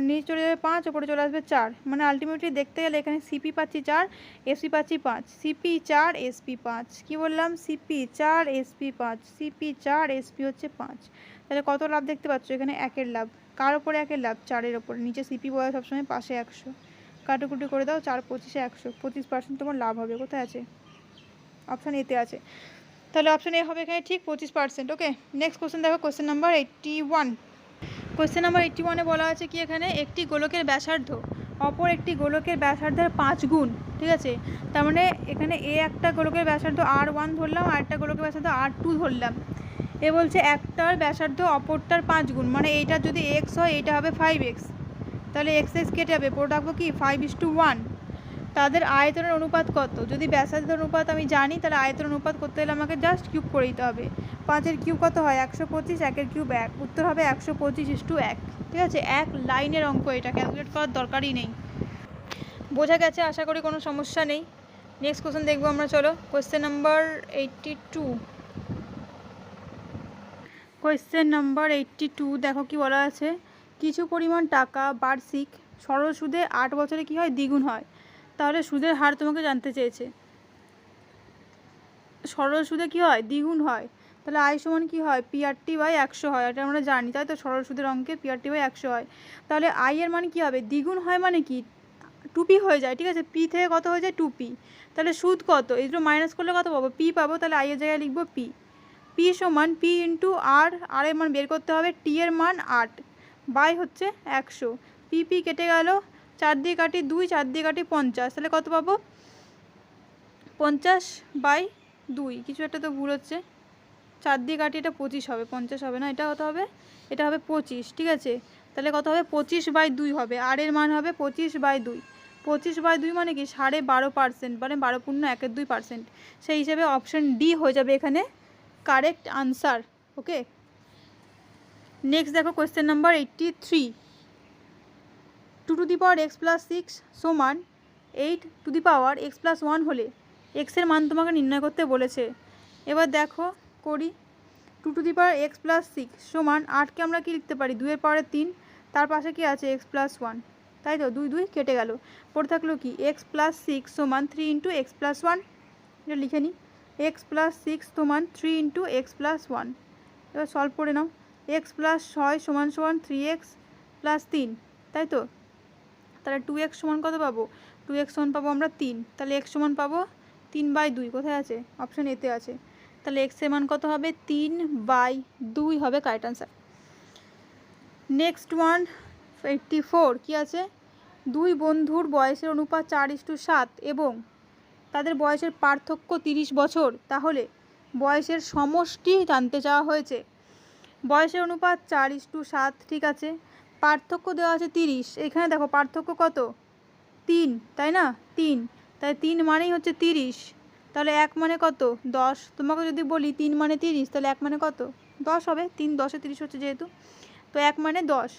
নিচে চলে যাবে 5, ওপরে চলে আসবে 4, মানে আলটিমেটলি দেখতে গেলে এখানে সিপি পাচ্ছি 4, এসপি পাচ্ছি 5, সিপি 4 এসপি 5, কী বললাম, সিপি 4 এসপি 5, সিপি 4 এসপি হচ্ছে 5। তাহলে কত লাভ দেখতে পাচ্ছ এখানে? 1-এর লাভ। কার ওপরে 1-এর লাভ? 4-এর ওপরে। নিচে সিপি বলা সবসময়, পাশে 100, কাটাকুটি করে দাও, 4 25-এ 100, 25% তোমার লাভ হবে। কোথায় আছে? অপশান এতে আছে। তাহলে অপশান এ হবে এখানে ঠিক 25%। ওকে, নেক্সট কোশ্চেন দেখো, কোশ্চেন নাম্বার 81। কোশ্চেন নাম্বার 81-এ বলা আছে কি এখানে, একটি গোলকের ব্যাসার্ধ অপর একটি গোলকের ব্যাসার্ধের 5 গুণ। ঠিক আছে, তার মানে এখানে একটা গোলকের ব্যাসার্ধ R1 ধরলাম, আর একটা গোলকের ব্যাসার্ধ R2 ধরলাম। এ বলছে একটার ব্যাসার্ধ অপরটার 5 গুণ, মানে এইটার যদি x হয় এইটা হবে 5x, তাহলে x কেটে যাবে, পুরো রাখবো কি 5:1। তাদের আয়তনের অনুপাত কত? যদি ব্যাসার্ধের অনুপাত আমি জানি, তাহলে আয়তনের অনুপাত করতে হলে আমাকে জাস্ট কিউব করে দিতে হবে। 5-এর কিউব কত হয়? 125, 1-এর কিউব 1, উত্তর হবে 125:1। ঠিক আছে, এক লাইনের অঙ্ক, এটা ক্যালকুলেট করার দরকারই নেই। বোঝা গেছে আশা করি, কোনো সমস্যা নেই। নেক্সট কোশ্চেন দেখবো আমরা, চলো কোশ্চেন নাম্বার 82। কোয়েশ্চেন নাম্বার 82 দেখো কি বলা আছে, কিছু পরিমাণ টাকা বার্ষিক সরল সুদে 8 বছরে কি হয়? দ্বিগুণ হয়। তাহলে সুদের হার তোমাকে জানতে চেয়েছে। সরল সুদে কি হয়? দ্বিগুণ হয়। তাহলে আই সমান কী হয়? PRT/100 হয়, এটা আমরা জানি, তাই তো? সরল সুদের অঙ্কে PRT/100 হয়। তাহলে আই এর মান কী হবে? দ্বিগুণ হয় মানে কি? 2p হয়ে যায়। ঠিক আছে, পি থেকে কত হয়ে যায়? 2p। তাহলে সুদ কত? এই দুটো মাইনাস করলে কত পাবো? পি পাবো। তাহলে আই এর জায়গায় লিখবো পি। পি সমান পি ইন্টু আর, আর এর মান বের করতে হবে, টি এর মান 8 বাই হচ্ছে 100। পি কেটে গেল, 4 দিয়ে কাটি 2, 4 দিয়ে কাটি 50, তাহলে কত পাবো? 50/2। কিছু একটা তো ভুল হচ্ছে, 4 দিয়ে কাটি এটা 25 হবে, 50 হবে না, এটা কত হবে? এটা হবে 25। ঠিক আছে, তাহলে কত হবে? 25/2 হবে, আর এর মান হবে 25/2। 25/2 মানে কি? 12.5%, মানে 12.12%। সেই হিসেবে অপশান ডি হয়ে যাবে এখানে কারেক্ট আনসার। ওকে, নেক্সট দেখো কোয়েশ্চেন নাম্বার 83। 2x+6 সমান 8x+1 হলে এক্সের মান তোমাকে নির্ণয় করতে বলেছে। এবার দেখো করি, 2x+6 সমান 8কে আমরা কি লিখতে পারি? 2 এর পাওয়ারে 3, তার পাশে কি আছে? x+1, তাই তো? 2 2 কেটে গেল, পড়ে থাকলো কি? x+6 সমান 3 × x+1। এটা লিখে নিই, x+6 সমান 3 × x+1। এবার সলভ করে নাও, x+6 সমান 3x+3, তাই তো? তাহলে 2x সমান কত পাবো? 2x সমান পাবো আমরা 3, তাহলে x সমান পাবো 3/2। কোথায় আছে? অপশান এতে আছে। তাহলে x এর মান কত হবে? 3/2 হবে কারেক্ট আনসার। নেক্সট ওয়ান 84, কী আছে? দুই বন্ধুর বয়সের অনুপাত 4:7 এবং তাদের বয়সের পার্থক্য 30 বছর, তাহলে বয়সের সমষ্টি জানতে চাওয়া হয়েছে। বয়সের অনুপাত 4:7, ঠিক আছে, পার্থক্য দেওয়া আছে 30। এখানে দেখো পার্থক্য কত? 3, তাই না? 3, তাই 3 মানেই হচ্ছে 30। তাহলে 1 মানে কত? 10। তোমাকে যদি বলি 3 মানে 30, তাহলে 1 মানে কত? 10 হবে। 3 10-এ 30 হচ্ছে যেহেতু, তো 1 মানে 10।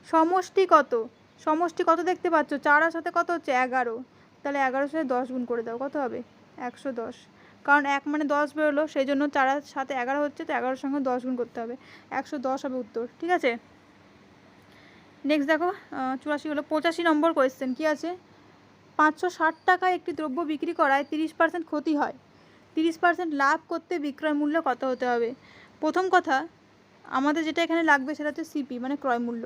সমষ্টি কত? সমষ্টি কত দেখতে পাচ্ছ? 4 আর সাথে কত হচ্ছে? 11। তাহলে 11-এর সাথে 10 গুণ করে দাও, কত হবে? 110। কারণ 1 মানে 10 বেরোলো, সেই জন্য 4 আর সাথে 11 হচ্ছে, তো 11-এর সঙ্গে 10 গুণ করতে হবে, 110 হবে উত্তর। ঠিক আছে, নেক্সট দেখো 84 হলো 85 নম্বর কোয়েশ্চেন। কী আছে? 560 টাকায় একটি দ্রব্য বিক্রি করায় 30% ক্ষতি হয়, 30% লাভ করতে বিক্রয় মূল্য কত হতে হবে? প্রথম কথা, আমাদের যেটা এখানে লাগবে সেটা হচ্ছে সিপি, মানে ক্রয় মূল্য।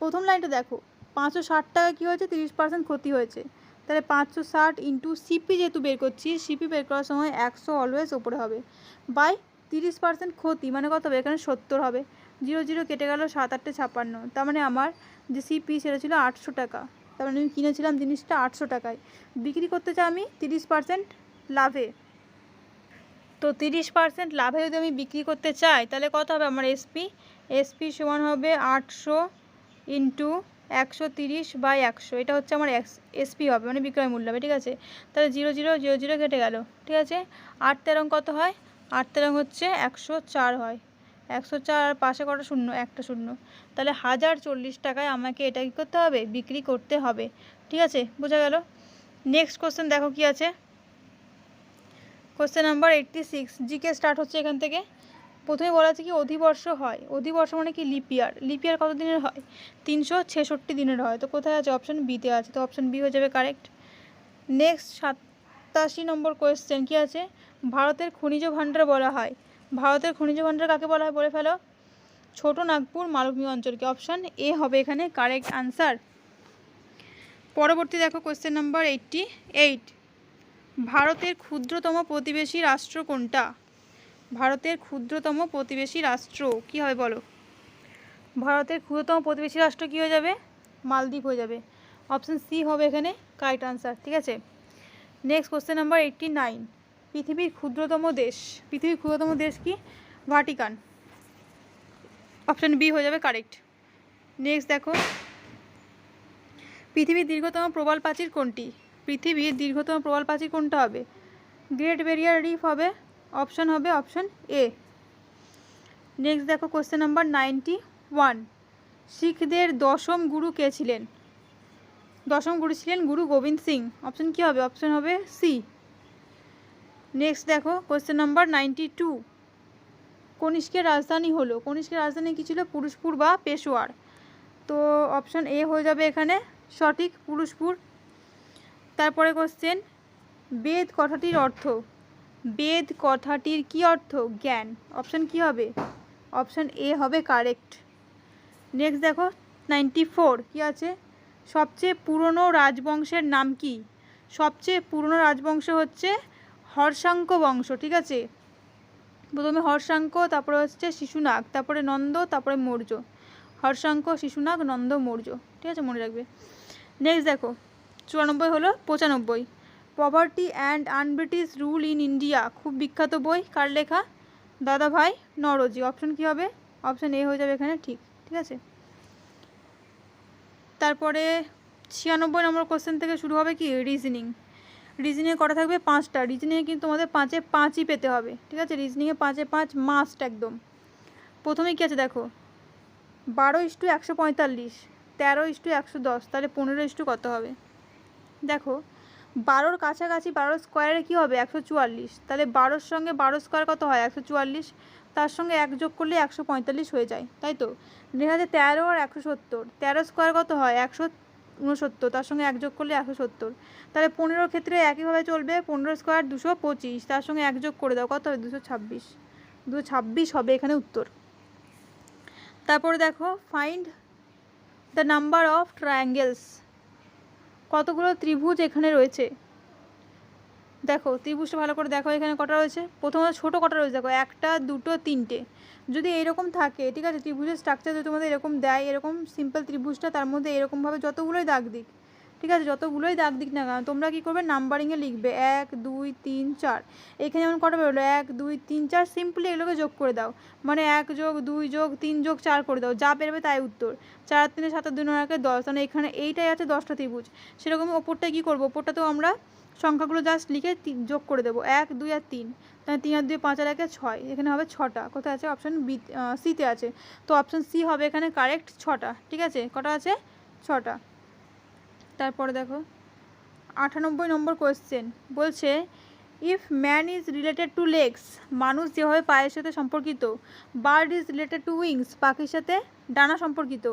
প্রথম লাইনটা দেখো, 560 টাকা কী হয়েছে? 30% ক্ষতি হয়েছে। তাহলে 560 ইন্টু সিপি যেহেতু বের করছি, সিপি বের করার সময় 100 অলওয়েজ ওপরে হবে, বাই 30% ক্ষতি মানে কত হবে? এখানে 70 হবে। 0 0 কেটে গেল, 7 8 56, তার মানে আমার যে সিপি সেটা ছিল 800 টাকা। তার মানে আমি কিনেছিলাম জিনিসটা 800 টাকায়, বিক্রি করতে চাই আমি 30% লাভে। তো 30% লাভে যদি আমি বিক্রি করতে চাই, তাহলে কত হবে আমার এসপি সমান হবে 800 ইন্টু 130/100, এটা হচ্ছে আমার এসপি হবে, মানে বিক্রয় মূল্য হবে। ঠিক আছে, তাহলে 0 0 0 0 কেটে গেল। ঠিক আছে, 8 তেরং কত হয়? 8 তেরং হচ্ছে 104 হয়, 104, আর পাশে কটা শূন্য? একটা শূন্য। তাহলে 1040 টাকায় আমাকে এটা কী করতে হবে? বিক্রি করতে হবে। ঠিক আছে, বোঝা গেল। নেক্সট কোশ্চেন দেখো কি আছে, কোশ্চেন নাম্বার 86। জিকে স্টার্ট হচ্ছে এখান থেকে। প্রথমে বলা আছে কি অধিবর্ষ হয়, অধিবর্ষ মানে কি লিপ ইয়ার, লিপ ইয়ার কত দিনের হয় 366 দিনের হয়, তো কোথায় আছে অপশন বিতে আছে, তো অপশন বি হয়ে যাবে কারেক্ট। নেক্সট 87 নম্বর কোয়েশ্চেন কি আছে, ভারতের খনিজ ভাণ্ডার বলা হয়, ভারতের খনিজ ভাণ্ডার কাকে বলা হয় বলে ফেলো, ছোট নাগপুর মালভূমি অঞ্চলকে, অপশন এ হবে এখানে কারেক্ট আনসার। পরবর্তী দেখো কোয়েশ্চেন নাম্বার 88, ভারতের ক্ষুদ্রতম প্রতিবেশী রাষ্ট্র কোনটা, ভারতের ক্ষুদ্রতম প্রতিবেশী রাষ্ট্র কি হবে বলো, ভারতের ক্ষুদ্রতম প্রতিবেশী রাষ্ট্র কি হয়ে যাবে, মালদ্বীপ হয়ে যাবে, অপশন সি হবে এখানে কারেক্ট আনসার, ঠিক আছে। নেক্সট কোয়েশ্চেন নাম্বার 89, পৃথিবীর ক্ষুদ্রতম দেশ, পৃথিবীর ক্ষুদ্রতম দেশ কি, ভাটিকান, অপশন বি হয়ে যাবে কারেক্ট। নেক্সট দেখো, পৃথিবীর দীর্ঘতম প্রবাল প্রাচীর কোনটি, পৃথিবীর দীর্ঘতম প্রবাল প্রাচীর কোনটা হবে, গ্রেট ব্যারিয়ার রিফ হবে, অপশন হবে অপশন এ। নেক্সট দেখো কোয়েশ্চেন নাম্বার 91, শিখদের দশম গুরু কে ছিলেন, দশম গুরু ছিলেন গুরু গোবিন্দ সিং, অপশন কি হবে, অপশন হবে সি। নেক্সট দেখো কোয়েশ্চেন নাম্বার 92, কনিষ্কের রাজধানী হলো, কনিষ্কের রাজধানী কী ছিল, পুরুষপুর বা পেশোয়ার, তো অপশন এ হয়ে যাবে এখানে সঠিক পুরুষপুর। তারপরে কোশ্চেন, বেদ কথাটির অর্থ, বেদ কথাটির কি অর্থ, জ্ঞান, অপশন কি হবে, অপশন এ হবে কারেক্ট। নেক্সট দেখো 94 কি আছে, সবচেয়ে পুরনো রাজবংশের নাম কি, সবচেয়ে পুরনো রাজবংশ হচ্ছে হর্ষাঙ্ক বংশ, ঠিক আছে, প্রথমে হর্ষাঙ্ক, তারপরে হচ্ছে শিশুনাগ, তারপরে নন্দ, তারপরে মৌর্য, হর্ষাঙ্ক শিশুনাগ নন্দ মৌর্য, ঠিক আছে মনে রাখবে। নেক্সট দেখো 94 হলো 95, poverty and un-British rule in India, খুব বিখ্যাত বই, কার লেখা, দাদাভাই নওরোজি, অপশন কি হবে, অপশন এ হয়ে যাবে এখানে ঠিক, ঠিক আছে। তারপরে 96 নম্বর কোশ্চেন থেকে শুরু হবে কি রিজনিং, রিজনিংয়ে কটা থাকবে 5টা, রিজনিংয়ে কিন্তু তোমাদের 5-এ 5ই পেতে হবে, ঠিক আছে, রিজনিংয়ে 5-এ 5 মাস্ট একদম। প্রথমে কি আছে দেখো, 12:145, 13:110, তাহলে 15 কত হবে, দেখো 12-র কাছাকাছি 12 স্কোয়ারে কী হবে 144, তাহলে 12-র সঙ্গে 12 স্কোয়ার কত হয় 144, তার সঙ্গে 1 যোগ করলে 145 হয়ে যায়, তাই তো। দেখা যায় 13 আর 170, 13 স্কোয়ার কত হয় 169, তার সঙ্গে 1 যোগ করলে 170, তাহলে 15-র ক্ষেত্রে একইভাবে চলবে, 15 স্কোয়ার 225, তার সঙ্গে 1 যোগ করে দাও কত হবে 226, 226 হবে এখানে উত্তর। তারপরে দেখো find the number of triangles, কতগুলো ত্রিভুজ এখানে রয়েছে, দেখো ত্রিভুজটা ভালো করে দেখো এখানে কটা রয়েছে, প্রথমত ছোটো কটা রয়েছে দেখো 1, 2, 3টে, যদি এরকম থাকে, ঠিক আছে, ত্রিভুজের স্ট্রাকচার যদি তোমাদের এরকম দেয়, এরকম সিম্পল ত্রিভুজটা, তার মধ্যে এরকমভাবে যতগুলোই দাগ দিক, ঠিক আছে, যতগুলোই দাগ দিক না কেন তোমরা কী করবে নাম্বারিংয়ে লিখবে 1, 2, 3, 4, এখানে যেমন কটা বেরোলো 1, 2, 3, 4, সিম্পলি এগুলোকে যোগ করে দাও, মানে 1 যোগ 2 যোগ 3 যোগ 4 করে দাও, যা বেরোবে তাই উত্তর, 4 3 7 2 9 10, মানে এখানে এইটাই আছে 10টা ত্রিভুজ, সেরকমই ওপরটায় কী করবো, ওপরটাতেও আমরা সংখ্যাগুলো জাস্ট লিখে যোগ করে দেবো 1, 2 আর 3, তাহলে 3 আর 2 5 আর 1 6, এখানে হবে 6টা, কোথায় আছে অপশান বি সিতে আছে, তো অপশান সি হবে এখানে কারেক্ট 6টা, ঠিক আছে, কটা আছে 6টা। তারপরে দেখো 98 নম্বর কোয়েশ্চেন বলছে, if man is related to legs, মানুষ যেভাবে পায়ের সাথে সম্পর্কিত, bird is related to wings, পাখির সাথে ডানা সম্পর্কিত,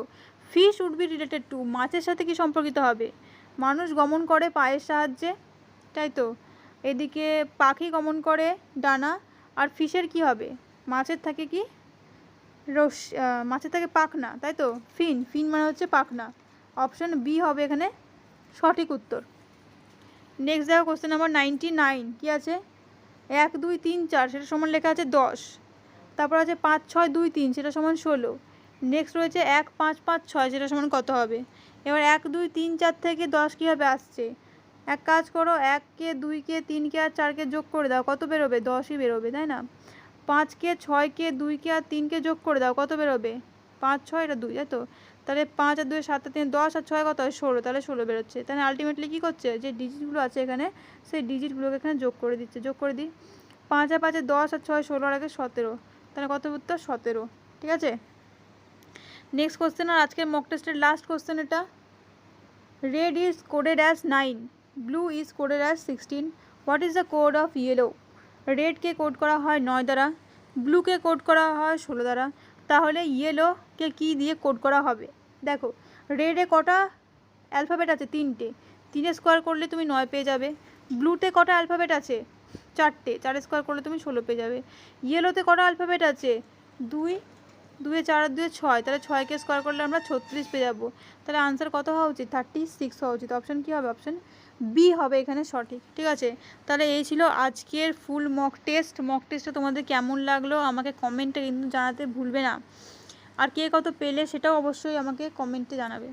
fish would be related to, মাছের সাথে কি সম্পর্কিত হবে, মানুষ গমন করে পায়ের সাহায্যে, তাই তো, এদিকে পাখি গমন করে ডানা, আর ফিশের কি হবে, মাছের থাকে কি মাছের থাকে পাখনা, তাই তো, ফিন, ফিন মানে হচ্ছে পাখনা, অপশন বি হবে এখানে সঠিক উত্তর। নেক্সট দেখো কোশ্চেন নাম্বার 99 কি আছে, 1, 2, 3, 4 সেটা সমান লেখা আছে 10, তারপর আছে 5, 6, 2, 3 সেটা সমান 16, নেক্সট রয়েছে 1, 5, 5, 6 সেটা সমান কত হবে, এবার 1, 2, 3, 4 থেকে 10 কীভাবে আসছে, এক কাজ করো 1কে 2কে 3কে আর 4কে যোগ করে দাও, কত বেরোবে 10ই বেরোবে, তাই না, 5কে 6কে 2কে আর 3কে যোগ করে দাও, কত বেরোবে 5, 6 এটা 2, তাই তো, তাহলে 5 আর 2 7 আর 3 10 আর 6 কত হয় 16, তাহলে 16 বেরোচ্ছে, তাহলে আলটিমেটলি কী করছে, যে ডিজিটগুলো আছে এখানে সেই ডিজিটগুলোকে এখানে যোগ করে দিচ্ছে, যোগ করে দিই, 5 আর 5 10 আর 6 16 আর 1 17, তাহলে কত উত্তর 17, ঠিক আছে। নেক্সট কোশ্চেন, আর আজকের মক টেস্টের লাস্ট কোশ্চেন এটা, red is coded as 9, blue is coded as 16, what is the code of yellow, রেডকে কোড করা হয় 9 দ্বারা, ব্লুকে কোড করা হয় 16 দ্বারা, তাহলে ইয়েলোকে কী দিয়ে কোড করা হবে? দেখো রেডে কটা অ্যালফাবেট আছে? 3টে, 3 স্কোয়ার করলে তুমি 9 পেয়ে যাবে। ব্লুতে কটা অ্যালফাবেট আছে? 4টে, 4 স্কোয়ার করলে তুমি 16 পেয়ে যাবে। ইয়েলোতে কটা অ্যালফাবেট আছে? 2, 2 4 আর 2 6, তাহলে 6কে স্কোয়ার করলে আমরা 36 পেয়ে যাবো। তাহলে আনসার কত হওয়া উচিত? 36 হওয়া উচিত। অপশান কী হবে? অপশান বি হবে এখানে সঠিক। ঠিক আছে, তাহলে এই ছিল আজকের ফুল মক টেস্ট। মক টেস্টটা তোমাদের কেমন লাগলো আমাকে কমেন্টে কিন্তু জানাতে ভুলবে না, আর কে কত পেলে সেটাও অবশ্যই আমাকে কমেন্টে জানাবে।